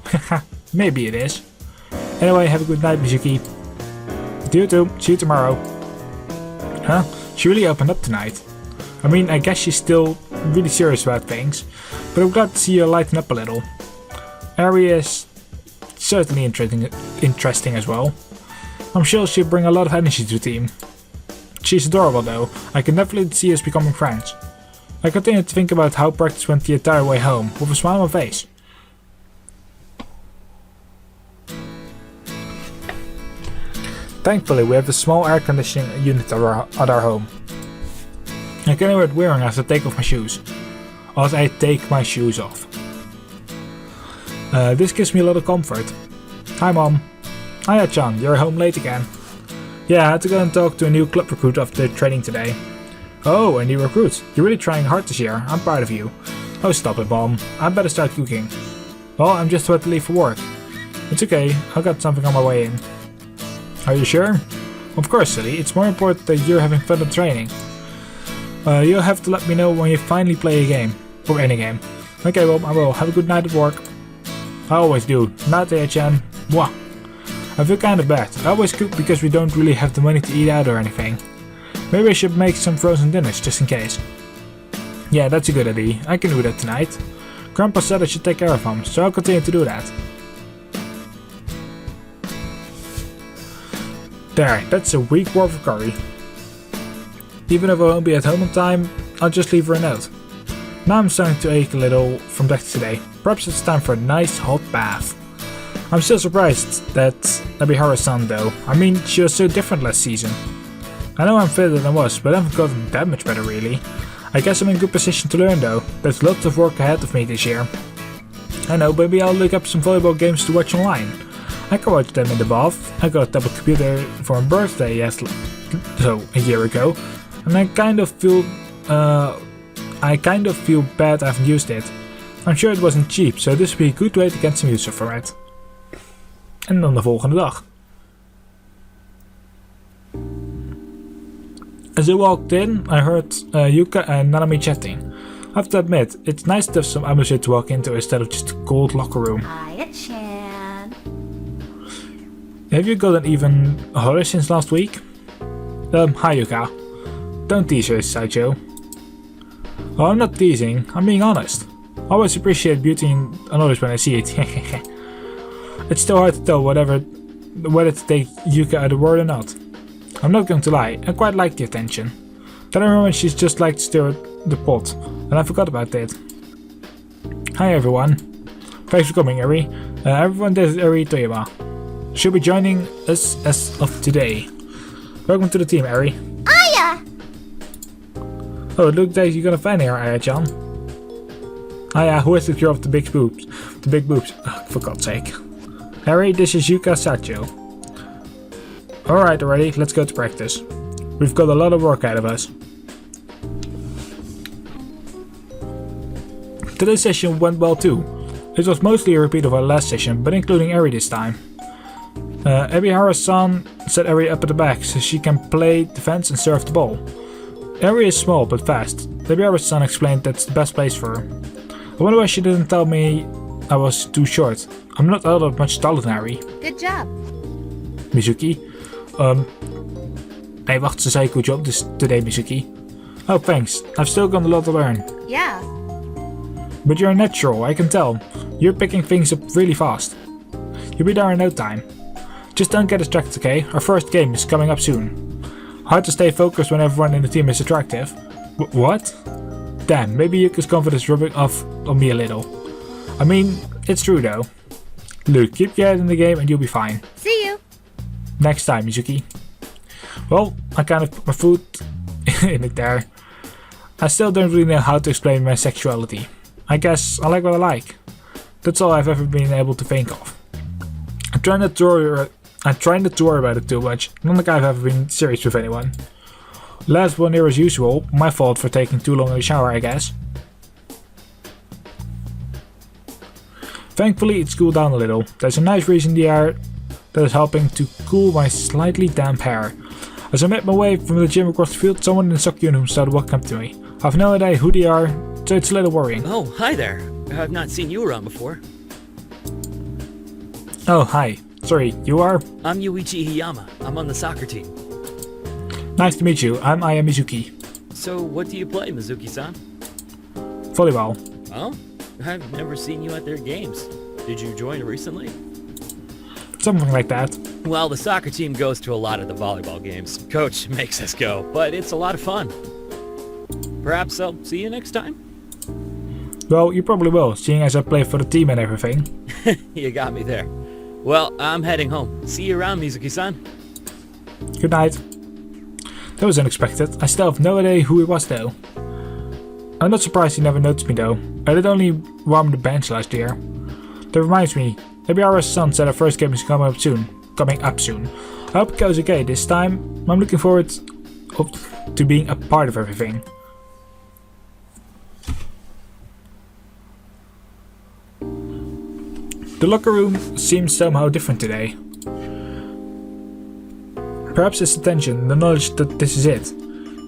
Haha, maybe it is. Anyway, have a good night, Mizuki. You too, see you tomorrow. Huh? She really opened up tonight. I mean, I guess she's still really serious about things, but I'm glad to see her lighten up a little. Ari is certainly interesting as well. I'm sure she'll bring a lot of energy to the team. She's adorable though, I can definitely see us becoming friends. I continue to think about how practice went the entire way home, with a smile on my face. Thankfully, we have a small air conditioning unit at our home. I can hear it whirring as I take off my shoes. As I take my shoes off. This gives me a lot of comfort. Hi Mom. Hiya-chan, you're home late again. Yeah, I had to go and talk to a new club recruit after training today. Oh, a new recruit. You're really trying hard this year. I'm proud of you. Oh, stop it, Mom. I better start cooking. Well, I'm just about to leave for work. It's okay. I got something on my way in. Are you sure? Of course, silly. It's more important that you're having fun at training. You'll have to let me know when you finally play a game. Or any game. Okay, well, I will. Have a good night at work. I always do. Night, Chan. Mwah. I feel kind of bad. I always cook because we don't really have the money to eat out or anything. Maybe I should make some frozen dinners just in case. Yeah, that's a good idea. I can do that tonight. Grandpa said I should take care of him, so I'll continue to do that. There, that's a week worth of curry. Even if I won't be at home on time, I'll just leave her a note. Now I'm starting to ache a little from practice today. Perhaps it's time for a nice hot bath. I'm still surprised that Ebihara-san though. I mean, she was so different last season. I know I'm fitter than I was, but I haven't gotten that much better really. I guess I'm in good position to learn though. There's lots of work ahead of me this year. I know, maybe I'll look up some volleyball games to watch online. I can watch them in the bath. I got a double computer for my birthday a year ago, and I kind of feel bad I haven't used it. I'm sure it wasn't cheap, so this would be a good way to get some use from it. En dan de volgende dag. As I walked in, I heard Yuka and Nanami chatting. I have to admit, it's nice to have some atmosphere to walk into instead of just a cold locker room. Hiya-chan. Have you gotten even hotter since last week? Hi Yuka. Don't tease her, Sideshow. Oh, I'm not teasing, I'm being honest. I always appreciate beauty in others when I see it. It's still hard to tell whether to take Yuka at the word or not. I'm not going to lie, I quite like the attention. Then I remember she's just like to stir the pot, and I forgot about it. Hi everyone. Thanks for coming, Eri. Everyone, this is Eri Toyama. She'll be joining us as of today. Welcome to the team, Eri. Aya! Oh, it looks like you got a fan here, Aya-chan. Aya, who is the girl of the big boobs? The big boobs, for God's sake. Harry, this is Yuka Sacho. Alright already, let's go to practice. We've got a lot of work ahead of us. Today's session went well too. It was mostly a repeat of our last session, but including Eri this time. Ebihara-san set Eri up at the back so she can play defense and serve the ball. Eri is small but fast. Ebihara-san explained that's the best place for her. I wonder why she didn't tell me I was too short. I'm not all that much taller than Eri. Good job. Mizuki. Nee, wacht, ze zei good job today, Mizuki. Oh, thanks. I've still got a lot to learn. Yeah. But you're a natural, I can tell. You're picking things up really fast. You'll be there in no time. Just don't get distracted, okay? Our first game is coming up soon. Hard to stay focused when everyone in the team is attractive. What? Damn, maybe Yuka's confidence rubbing off on me a little. I mean, it's true though. Look, keep your head in the game and you'll be fine. See you. Next time, Mizuki. Well, I kind of put my foot in it there. I still don't really know how to explain my sexuality. I guess I like what I like. That's all I've ever been able to think of. I'm trying not to worry about it too much. Not like I've ever been serious with anyone. Last one here as usual. My fault for taking too long in the shower, I guess. Thankfully, it's cooled down a little. There's a nice breeze in the air that is helping to cool my slightly damp hair. As I made my way from the gym across the field, someone in the soccer uniform started walking up to me. I have no idea who they are, so it's a little worrying. Oh, hi there. I've not seen you around before. Oh, hi. Sorry, you are? I'm Yuichi Hiyama. I'm on the soccer team. Nice to meet you. I'm Aya Mizuki. So, what do you play, Mizuki-san? Volleyball. Oh? I've never seen you at their games. Did you join recently? Something like that. Well, the soccer team goes to a lot of the volleyball games. Coach makes us go, but it's a lot of fun. Perhaps I'll see you next time? Well, you probably will, seeing as I play for the team and everything. You got me there. Well, I'm heading home. See you around, Mizuki-san. Good night. That was unexpected. I still have no idea who he was though. I'm not surprised he never noticed me though. I did only warm the bench last year. That reminds me, maybe our son said our first game is coming up soon. I hope it goes okay this time. I'm looking forward to being a part of everything. The locker room seems somehow different today. Perhaps it's the tension, the knowledge that this is it.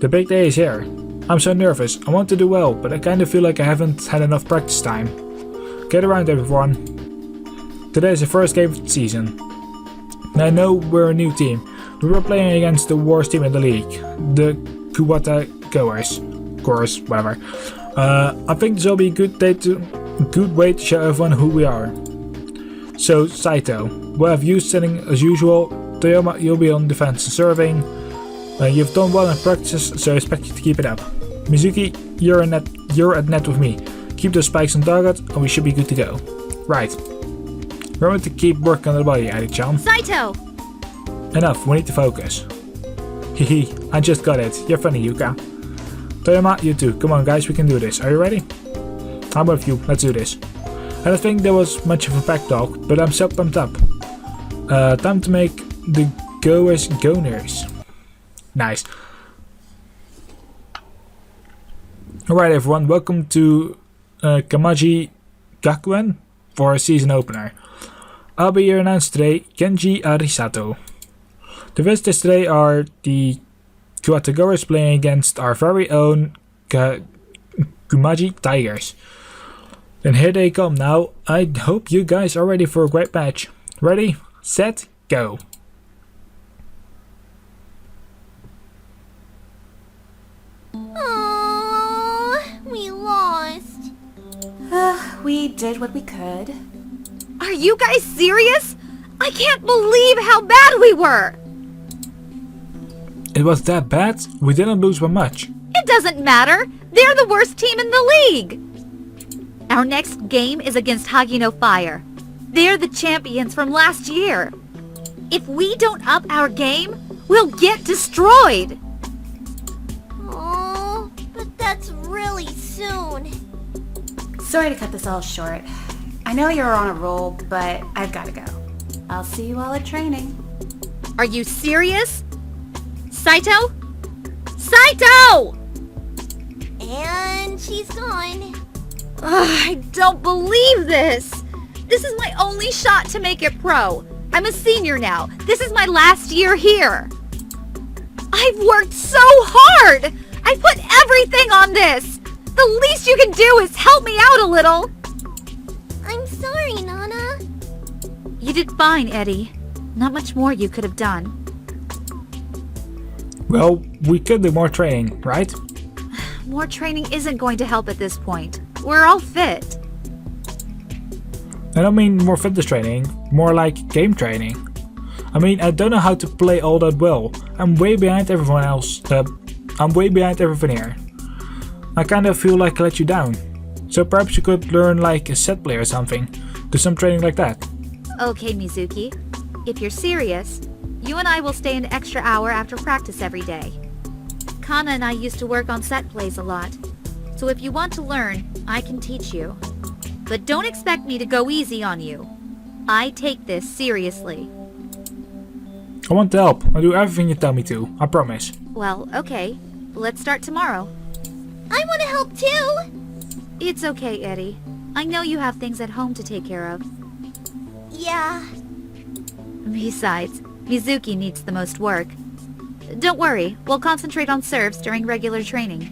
The big day is here. I'm so nervous, I want to do well, but I kinda feel like I haven't had enough practice time. Get around everyone. Today is the first game of the season. I know we're a new team. We were playing against the worst team in the league. The Kuwata Goers. Whatever. I think this will be a good way to show everyone who we are. So, Saito, we'll have you setting as usual. Toyoma, you'll be on defense and serving. You've done well in practice, so I expect you to keep it up. Mizuki, you're at net with me. Keep those spikes on target, and we should be good to go. Right. Remember to keep working on the body, Adi-chan. Saito! Enough, we need to focus. Hehe, I just got it. You're funny, Yuka. Toyoma, you too. Come on, guys, we can do this. Are you ready? I'm with you. Let's do this. I don't think there was much of a pack talk, but I'm so pumped up. Time to make the goers goners. Nice. Alright everyone, welcome to Kamaji Gakuen for a season opener. I'll be your announcer today, Kenji Arisato. The visitors today are the Kuwatagoers playing against our very own Kumaji Tigers. And here they come now. I hope you guys are ready for a great match. Ready, set, go. Aww, we lost. We did what we could. Are you guys serious? I can't believe how bad we were! It was that bad? We didn't lose by much. It doesn't matter. They're the worst team in the league. Our next game is against Hagino Fire. They're the champions from last year. If we don't up our game, we'll get destroyed. Oh, but that's really soon. Sorry to cut this all short. I know you're on a roll, but I've gotta go. I'll see you all at training. Are you serious? Saito? Saito! And she's gone. I don't believe this. This is my only shot to make it pro. I'm a senior now. This is my last year here. I've worked so hard. I put everything on this. The least you can do is help me out a little. I'm sorry, Nana. You did fine, Eddie. Not much more you could have done. Well, we could do more training, right? More training isn't going to help at this point. We're all fit. I don't mean more fitness training, more like game training. I mean, I don't know how to play all that well. I'm way behind everyone else. I'm way behind everything here. I kinda feel like I let you down. So perhaps you could learn like a set play or something. Do some training like that. Okay, Mizuki. If you're serious, you and I will stay an extra hour after practice every day. Kana and I used to work on set plays a lot. So if you want to learn, I can teach you. But don't expect me to go easy on you. I take this seriously. I want to help. I'll do everything you tell me to. I promise. Well, okay. Let's start tomorrow. I want to help too! It's okay, Eddie. I know you have things at home to take care of. Yeah. Besides, Mizuki needs the most work. Don't worry, we'll concentrate on serves during regular training.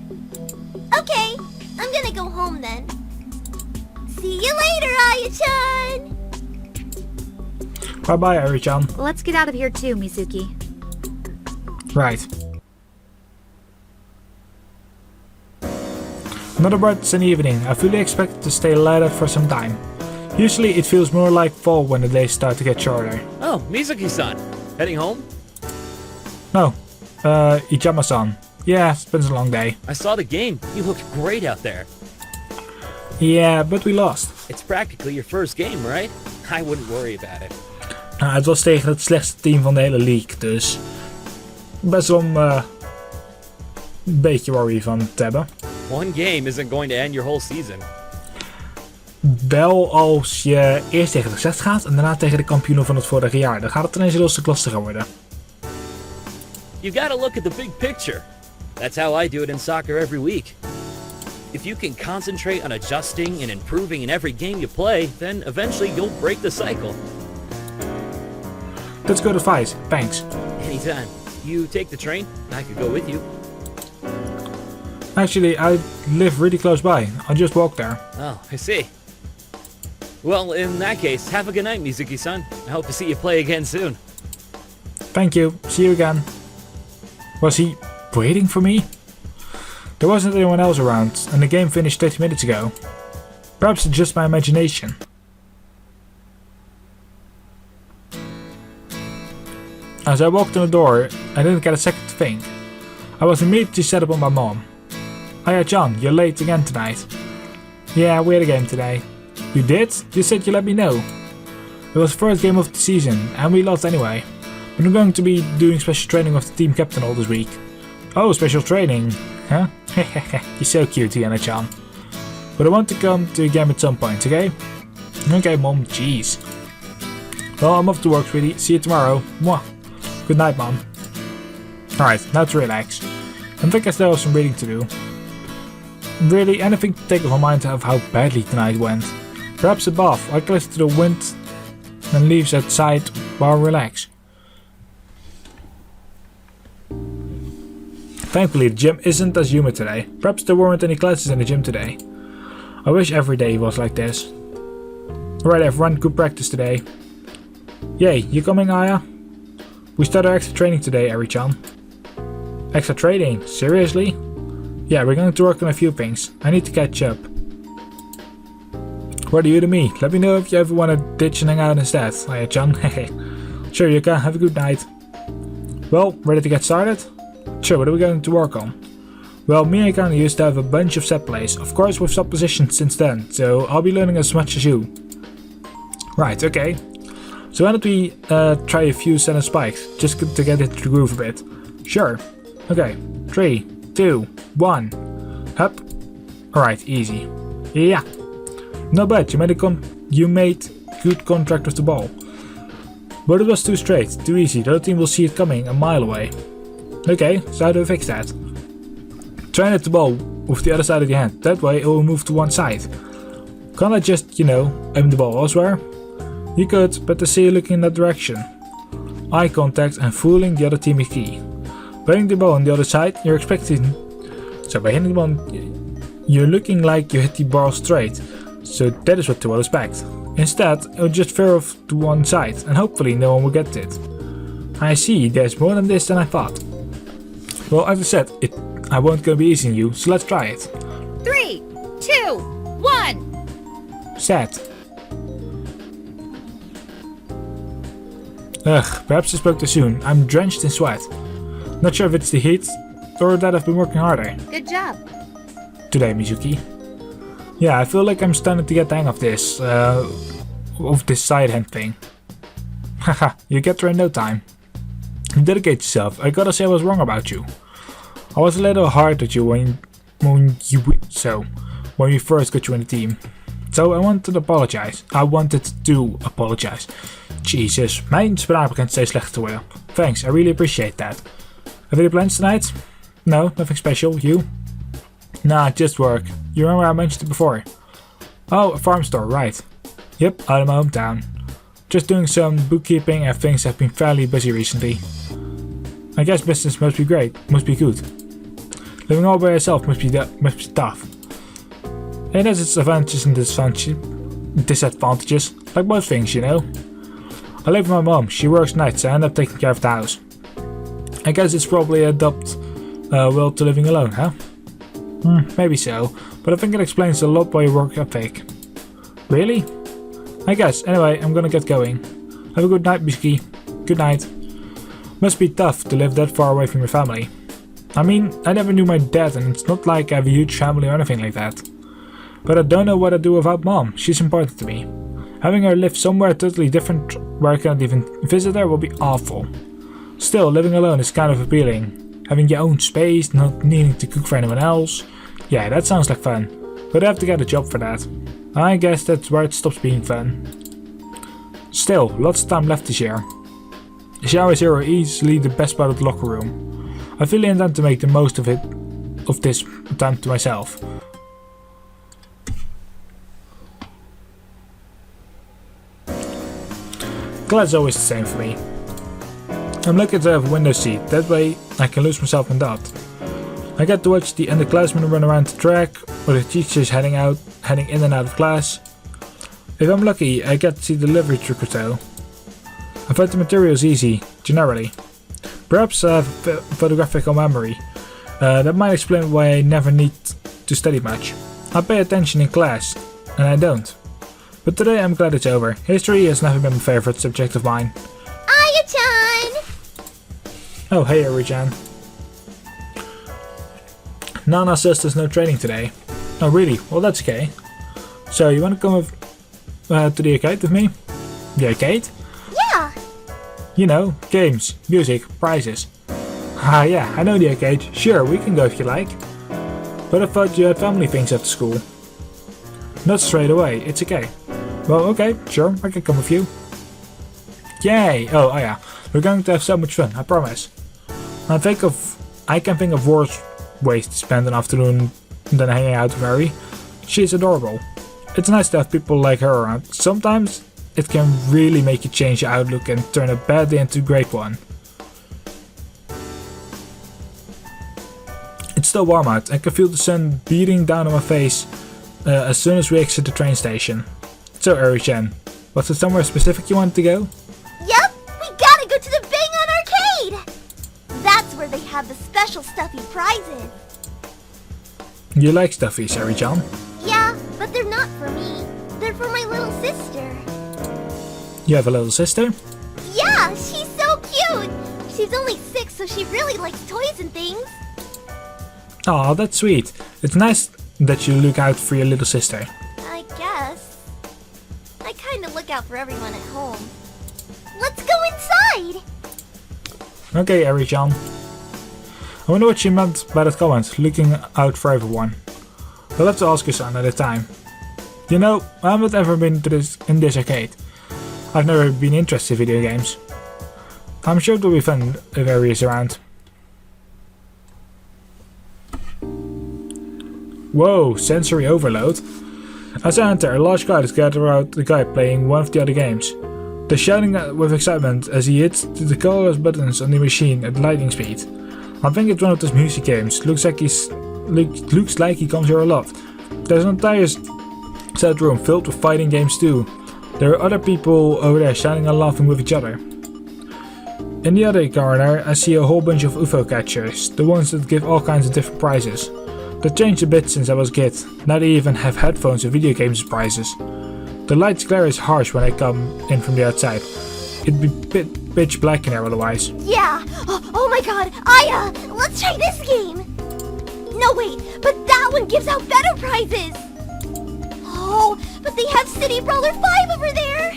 Okay, I'm gonna go home then. See you later, Aya-chan! Bye bye, Ari-chan. Let's get out of here too, Mizuki. Right. Another bright sunny evening. I fully expect to stay light out for some time. Usually it feels more like fall when the days start to get shorter. Oh, Mizuki-san. Heading home? No. Ijama-san. Yeah, it's been a long day. I saw the game. You looked great out there. Yeah, but we lost. It's practically your first game, right? I wouldn't worry about it. Het was tegen het slechtste team van de hele league, dus best wel een beetje worry van te hebben. One game isn't going to end your whole season. Wel als je eerst tegen de 6 gaat en daarna tegen de kampioenen van het vorige jaar. Dan gaat het ineens een heel stuk lastiger worden. You gotta look at the big picture. That's how I do it in soccer every week. If you can concentrate on adjusting and improving in every game you play, then eventually you'll break the cycle. That's good advice, thanks. Anytime. You take the train, I could go with you. Actually, I live really close by. I'll just walk there. Oh, I see. Well, in that case, have a good night, Mizuki-san. I hope to see you play again soon. Thank you. See you again. Was he waiting for me? There wasn't anyone else around, and the game finished 30 minutes ago. Perhaps it's just my imagination. As I walked in the door, I didn't get a second to think. I was immediately set up on my mom. Aya-chan, you're late again tonight. Yeah, we had a game today. You did? You said you let me know. It was the first game of the season, and we lost anyway. But I'm going to be doing special training with the team captain all this week. Oh, special training, huh? You're so cute, Aya-chan. But I want to come to a game at some point, okay? Okay, mom, jeez. Well, I'm off to work, sweetie. See you tomorrow. Mwah. Good night, mom. Alright, now to relax. I think I still have some reading to do. Really, anything to take off my mind of how badly tonight went. Perhaps a bath, like listen to the wind and leaves outside while I relax. Thankfully, the gym isn't as humid today. Perhaps there weren't any classes in the gym today. I wish every day was like this. Alright everyone, good practice today. Yay, you coming, Aya? We started extra training today, Ari-chan. Extra training? Seriously? Yeah, we're going to work on a few things. I need to catch up. What are you to me? Let me know if you ever want to ditch and hang out instead, Aya-chan. Sure, Yuka, have a good night. Well, ready to get started? Sure, what are we going to work on? Well, me and Akane used to have a bunch of set plays. Of course, we've swapped positions since then, so I'll be learning as much as you. Right, okay. So why don't we try a few set and spikes, just to get into the groove a bit. Sure. Okay. 3, 2, 1. Up. Alright, easy. Yeah. Not bad, you made good contact with the ball. But it was too straight, too easy, the other team will see it coming a mile away. Okay, so how do I fix that? Try and hit the ball with the other side of your hand, that way it will move to one side. Can't I just, aim the ball elsewhere? You could, but I see you looking in that direction. Eye contact and fooling the other team is key. By hitting the ball on the other side, you're expecting... So by hitting the ball, you're looking like you hit the ball straight. So that is what they will expect. Instead, it will just veer off to one side, and hopefully no one will get it. I see, there's more than this than I thought. Well, as I said, I won't gonna be easy on you, so let's try it. 3, 2, 1. Set. Ugh, perhaps I spoke too soon. I'm drenched in sweat. Not sure if it's the heat or that I've been working harder. Good job. Today, Mizuki. Yeah, I feel like I'm starting to get the hang of this side hand thing. Haha, you get there in no time. Dedicate yourself. I gotta say I was wrong about you. I was a little hard at you when we first got you in the team. So I wanted to apologize. Jesus, mijn spraak begint steeds slechter te worden. Thanks, I really appreciate that. Have any plans tonight? No, nothing special. You? Nah, just work. You remember I mentioned it before? Oh, a farm store, right. Yep, out of my hometown. Just doing some bookkeeping and things have been fairly busy recently. I guess business must be great, must be good. Living all by yourself must be tough. It has its advantages and disadvantages. disadvantages, like most things, you know. I live with my mom, she works nights, so I end up taking care of the house. I guess it's probably adopt will to living alone, huh? Maybe so, but I think it explains a lot by your work ethic. Really? I guess. Anyway, I'm gonna get going. Have a good night, Bisky. Good night. Must be tough to live that far away from your family. I mean, I never knew my dad and it's not like I have a huge family or anything like that. But I don't know what I'd do without mom, she's important to me. Having her live somewhere totally different where I can't even visit her will be awful. Still, living alone is kind of appealing. Having your own space, not needing to cook for anyone else. Yeah, that sounds like fun. But I have to get a job for that. I guess that's where it stops being fun. Still, lots of time left to share. The showers here are easily the best part of the locker room. I fully intend to make the most of this time to myself. Class is always the same for me. I'm lucky to have a window seat, that way I can lose myself in thought. I get to watch the underclassmen run around the track, or the teachers heading in and out of class. If I'm lucky, I get to see the literature too. I find the materials easy, generally. Perhaps I have photographical memory. That might explain why I never need to study much. I pay attention in class, and I don't. But today I'm glad it's over. History has never been my favorite subject of mine. Aya-chan! Oh, hey Ari-chan. Nana says there's no training today. Oh really? Well that's okay. So you wanna come to the arcade with me? The arcade? Yeah! You know, games, music, prizes. Ah yeah, I know the arcade. Sure, we can go if you like. But I thought you had family things at the school. Not straight away, it's okay. Well, okay, sure, I can come with you. Yay! Oh yeah, we're going to have so much fun, I promise. I can think of worse ways to spend an afternoon than hanging out with Harry. She's adorable. It's nice to have people like her around. Sometimes it can really make you change your outlook and turn a bad day into a great one. It's still warm out. I can feel the sun beating down on my face as soon as we exit the train station. So Eri-chan, was there somewhere specific you wanted to go? Yep, we gotta go to the Bang On Arcade! That's where they have the special stuffy prizes. You like stuffies, Eri-chan? Yeah, but they're not for me. They're for my little sister. You have a little sister? Yeah, she's so cute! She's only 6, so she really likes toys and things. Aw, that's sweet. It's nice that you look out for your little sister. I guess. I kinda look out for everyone at home. Let's go inside! Okay, Eri-chan. I wonder what she meant by that comment, looking out for everyone. We'll have to ask her son at a time. You know, I haven't ever been to in this arcade. I've never been interested in video games. I'm sure it will be fun if Eri is around. Whoa, sensory overload. As I enter, a large crowd is gathered around the guy playing one of the other games. They're shouting with excitement as he hits the colorless buttons on the machine at lightning speed. I think it's one of those music games. Looks like he comes here a lot. There's an entire set room filled with fighting games too. There are other people over there shouting and laughing with each other. In the other corner, I see a whole bunch of UFO catchers, the ones that give all kinds of different prizes. That changed a bit since I was a kid. Now they even have headphones and video games as prizes. The light's glare is harsh when I come in from the outside. It'd be pitch black in here otherwise. Yeah! Oh my god! Aya! Let's try this game! No wait, but that one gives out better prizes! Oh, but they have City Brawler 5 over there!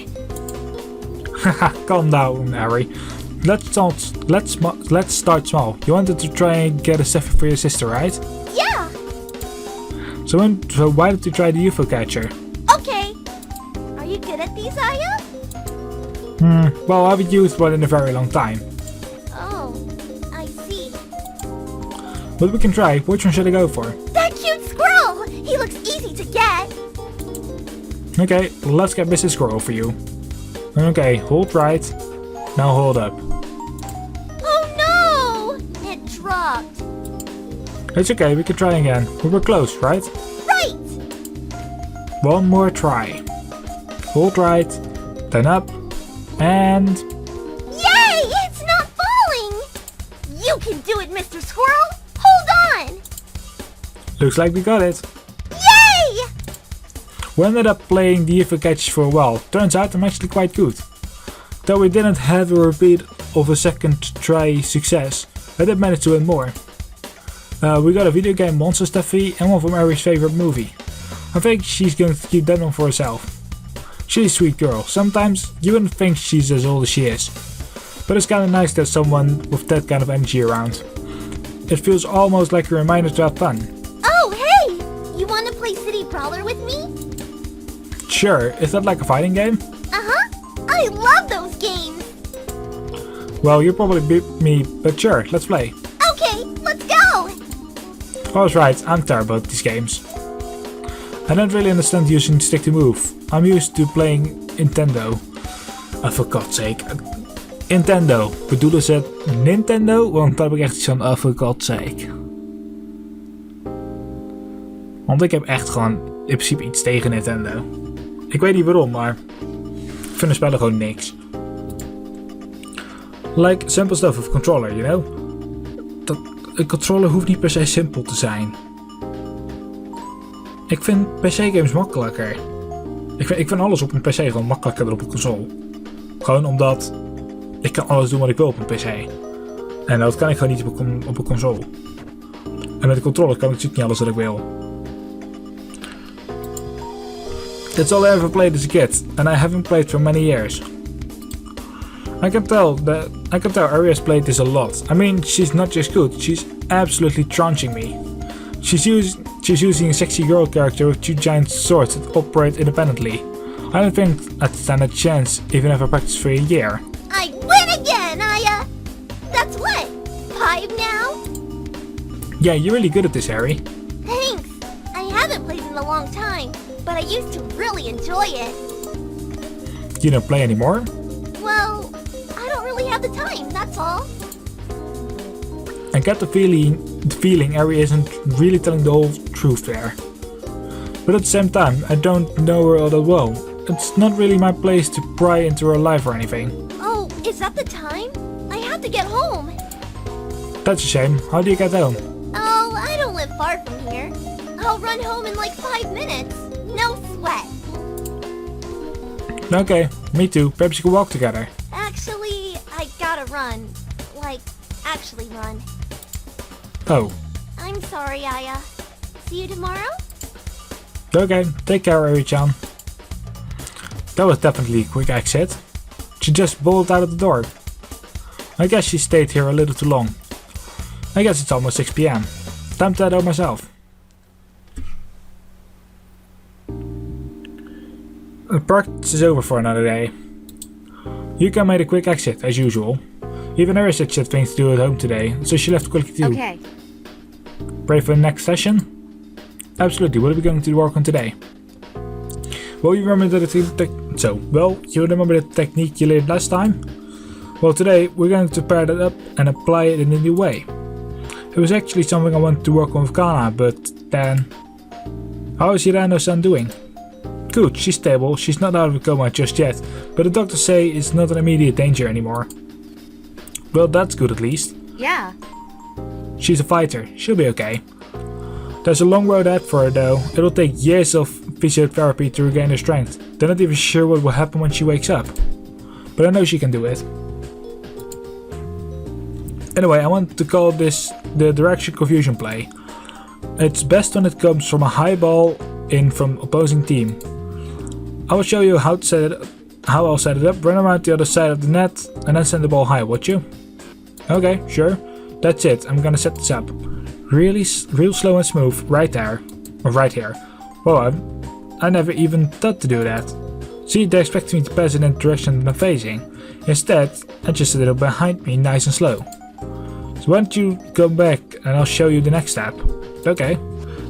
Haha, calm down, Harry. Let's start small. You wanted to try and get a stuffy for your sister, right? Yeah! So why don't you try the UFO catcher? Okay. Are you good at these, Aya? Well, I haven't used one in a very long time. Oh, I see. But we can try. Which one should I go for? That cute squirrel! He looks easy to get. Okay, let's get Mrs. Squirrel for you. Okay, hold right. Now hold up. Oh no! It dropped. It's okay, we can try again. We were close, right? Right! One more try. hold right, then up, and... Yay! It's not falling! You can do it, Mr. Squirrel! Hold on! Looks like we got it. Yay! We ended up playing the UFO catches for a while. Turns out I'm actually quite good. Though we didn't have a repeat of a second try success, I did manage to win more. We got a video game monster stuffy and one from Ari's favorite movie. I think she's going to keep that one for herself. She's a sweet girl. Sometimes you wouldn't think she's as old as she is. But it's kinda nice to have someone with that kind of energy around. It feels almost like a reminder to have fun. Oh, hey! You wanna play City Brawler with me? Sure, is that like a fighting game? Uh-huh! I love those games! Well, you probably beat me, but sure, let's play. Okay, let's go! I was right, I'm terrible at these games. I don't really understand using stick to move. I'm used to playing Nintendo. For God's sake. Nintendo. Bedoelen ze het Nintendo? Want daar heb ik echt iets van, for God's sake. Want ik heb echt gewoon in principe iets tegen Nintendo. Ik weet niet waarom, maar ik vind de spellen gewoon niks. Like simple stuff with controller, you know? Een controller hoeft niet per se simpel te zijn. Ik vind PC games makkelijker. Ik vind alles op een PC gewoon makkelijker dan op een console. Gewoon omdat ik kan alles doen wat ik wil op een PC. En dat kan ik gewoon niet op een console. En met de controller kan ik natuurlijk niet alles wat ik wil. It's all I ever played as a kid, and I haven't played for many years. I can tell Ari has played this a lot. I mean, she's not just good, she's absolutely tranching me. She's using a sexy girl character with two giant swords that operate independently. I don't think I'd stand a chance even if I practiced for a year. I win again, Aya! That's what? 5 now? Yeah, you're really good at this, Harry. Thanks! I haven't played in a long time, but I used to really enjoy it. You don't play anymore? Well, I don't really have the time, that's all. I get the feeling Ari isn't really telling the whole truth there. But at the same time, I don't know her all that well. It's not really my place to pry into her life or anything. Oh, is that the time? I have to get home. That's a shame. How do you get home? Oh, I don't live far from here. I'll run home in like 5 minutes. No sweat. Okay, me too. Perhaps you can walk together. Actually, I gotta run. Like, actually run. Oh, I'm sorry, Aya. See you tomorrow? okay. Take care, Ari-chan. That was definitely a quick exit. She just bolted out of the door. I guess she stayed here a little too long. I guess it's almost 6 PM. Time to head out myself. The practice is over for another day. Yuka made a quick exit, as usual. Even Ari said she had things to do at home today, so she left quickly too. Okay. Ready for the next session? Absolutely. What are we going to work on today? Well, you remember the technique you learned last time? Well, today we're going to pair that up and apply it in a new way. It was actually something I wanted to work on with Kana, but then... How is Hirano-san doing? Good, she's stable, she's not out of a coma just yet, but the doctors say it's not an immediate danger anymore. Well, that's good at least. Yeah. She's a fighter, she'll be okay. There's a long road ahead for her though. It'll take years of physiotherapy to regain her strength. They're not even sure what will happen when she wakes up. But I know she can do it. Anyway, I want to call this the direction confusion play. It's best when it comes from a high ball in from opposing team. I will show you how I'll set it up, run around the other side of the net and then send the ball high, would you? Okay, sure. That's it, I'm gonna set this up. Real slow and smooth, right there. Or right here. Well, I never even thought to do that. See, they expect me to pass it in the direction that I'm facing. Instead, I just set it up behind me, nice and slow. So why don't you come back and I'll show you the next step. Okay.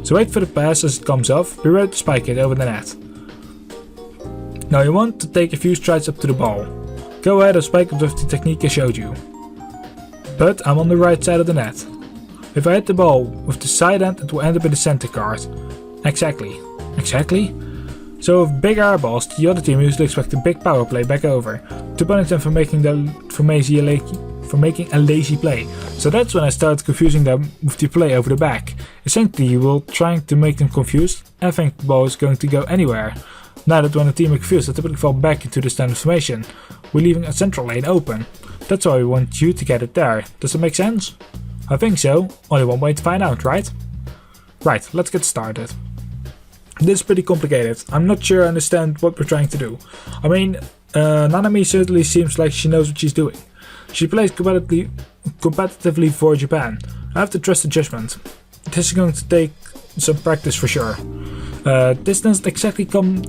So wait for the pass as it comes off, be ready to spike it over the net. Now you want to take a few strides up to the ball. Go ahead and spike it with the technique I showed you. But I'm on the right side of the net. If I hit the ball with the side end, it will end up in the center card. Exactly. Exactly? So with big airballs, the other team usually expect a big power play back over to punish them for making a lazy play. So that's when I started confusing them with the play over the back. Essentially, while trying to make them confused and think the ball is going to go anywhere. Now that when the team is confused, they typically fall back into the standard formation. We're leaving a central lane open. That's why we want you to get it there. Does that make sense? I think so. Only one way to find out, right? Right, let's get started. This is pretty complicated. I'm not sure I understand what we're trying to do. I mean, Nanami certainly seems like she knows what she's doing. She plays competitively for Japan. I have to trust the judgment. This is going to take some practice for sure. This doesn't exactly come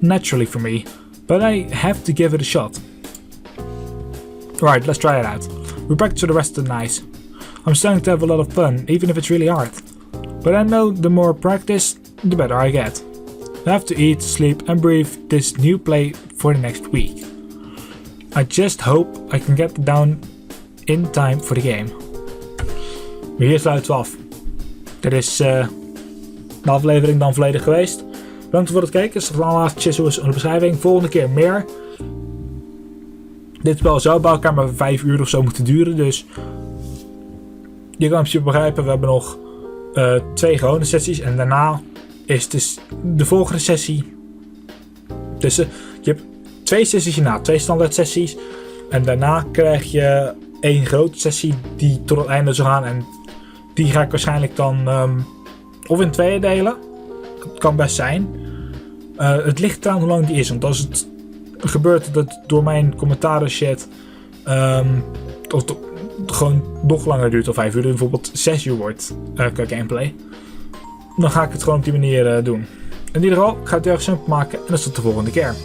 naturally for me, but I have to give it a shot. Right, let's try it out. We practice for the rest of the night. I'm starting to have a lot of fun, even if it's really hard. But I know the more practice, the better I get. I have to eat, sleep and breathe this new play for the next week. I just hope I can get it down in time for the game. Maar hier sluiten we af. Dit is de aflevering dan volledig geweest. Bedankt voor het kijken. Er staan allemaal chisels in de beschrijving. Volgende keer meer. Dit spel zou bij elkaar maar 5 uur of zo moeten duren. Dus je kan het begrijpen. We hebben nog 2 gewone sessies. En daarna is dus de volgende sessie. Dus je hebt 2 sessies hierna. 2 standaard sessies. En daarna krijg je 1 grote sessie die tot het einde zal gaan. En die ga ik waarschijnlijk dan of in 2 delen. Dat kan best zijn. Het ligt eraan hoe lang die is. Want als het gebeurt dat door mijn commentaren shit of het gewoon nog langer duurt dan 5 uur. Bijvoorbeeld 6 uur wordt qua gameplay. Dan ga ik het gewoon op die manier doen. In ieder geval, ik ga het erg simpel maken en dat is tot de volgende keer.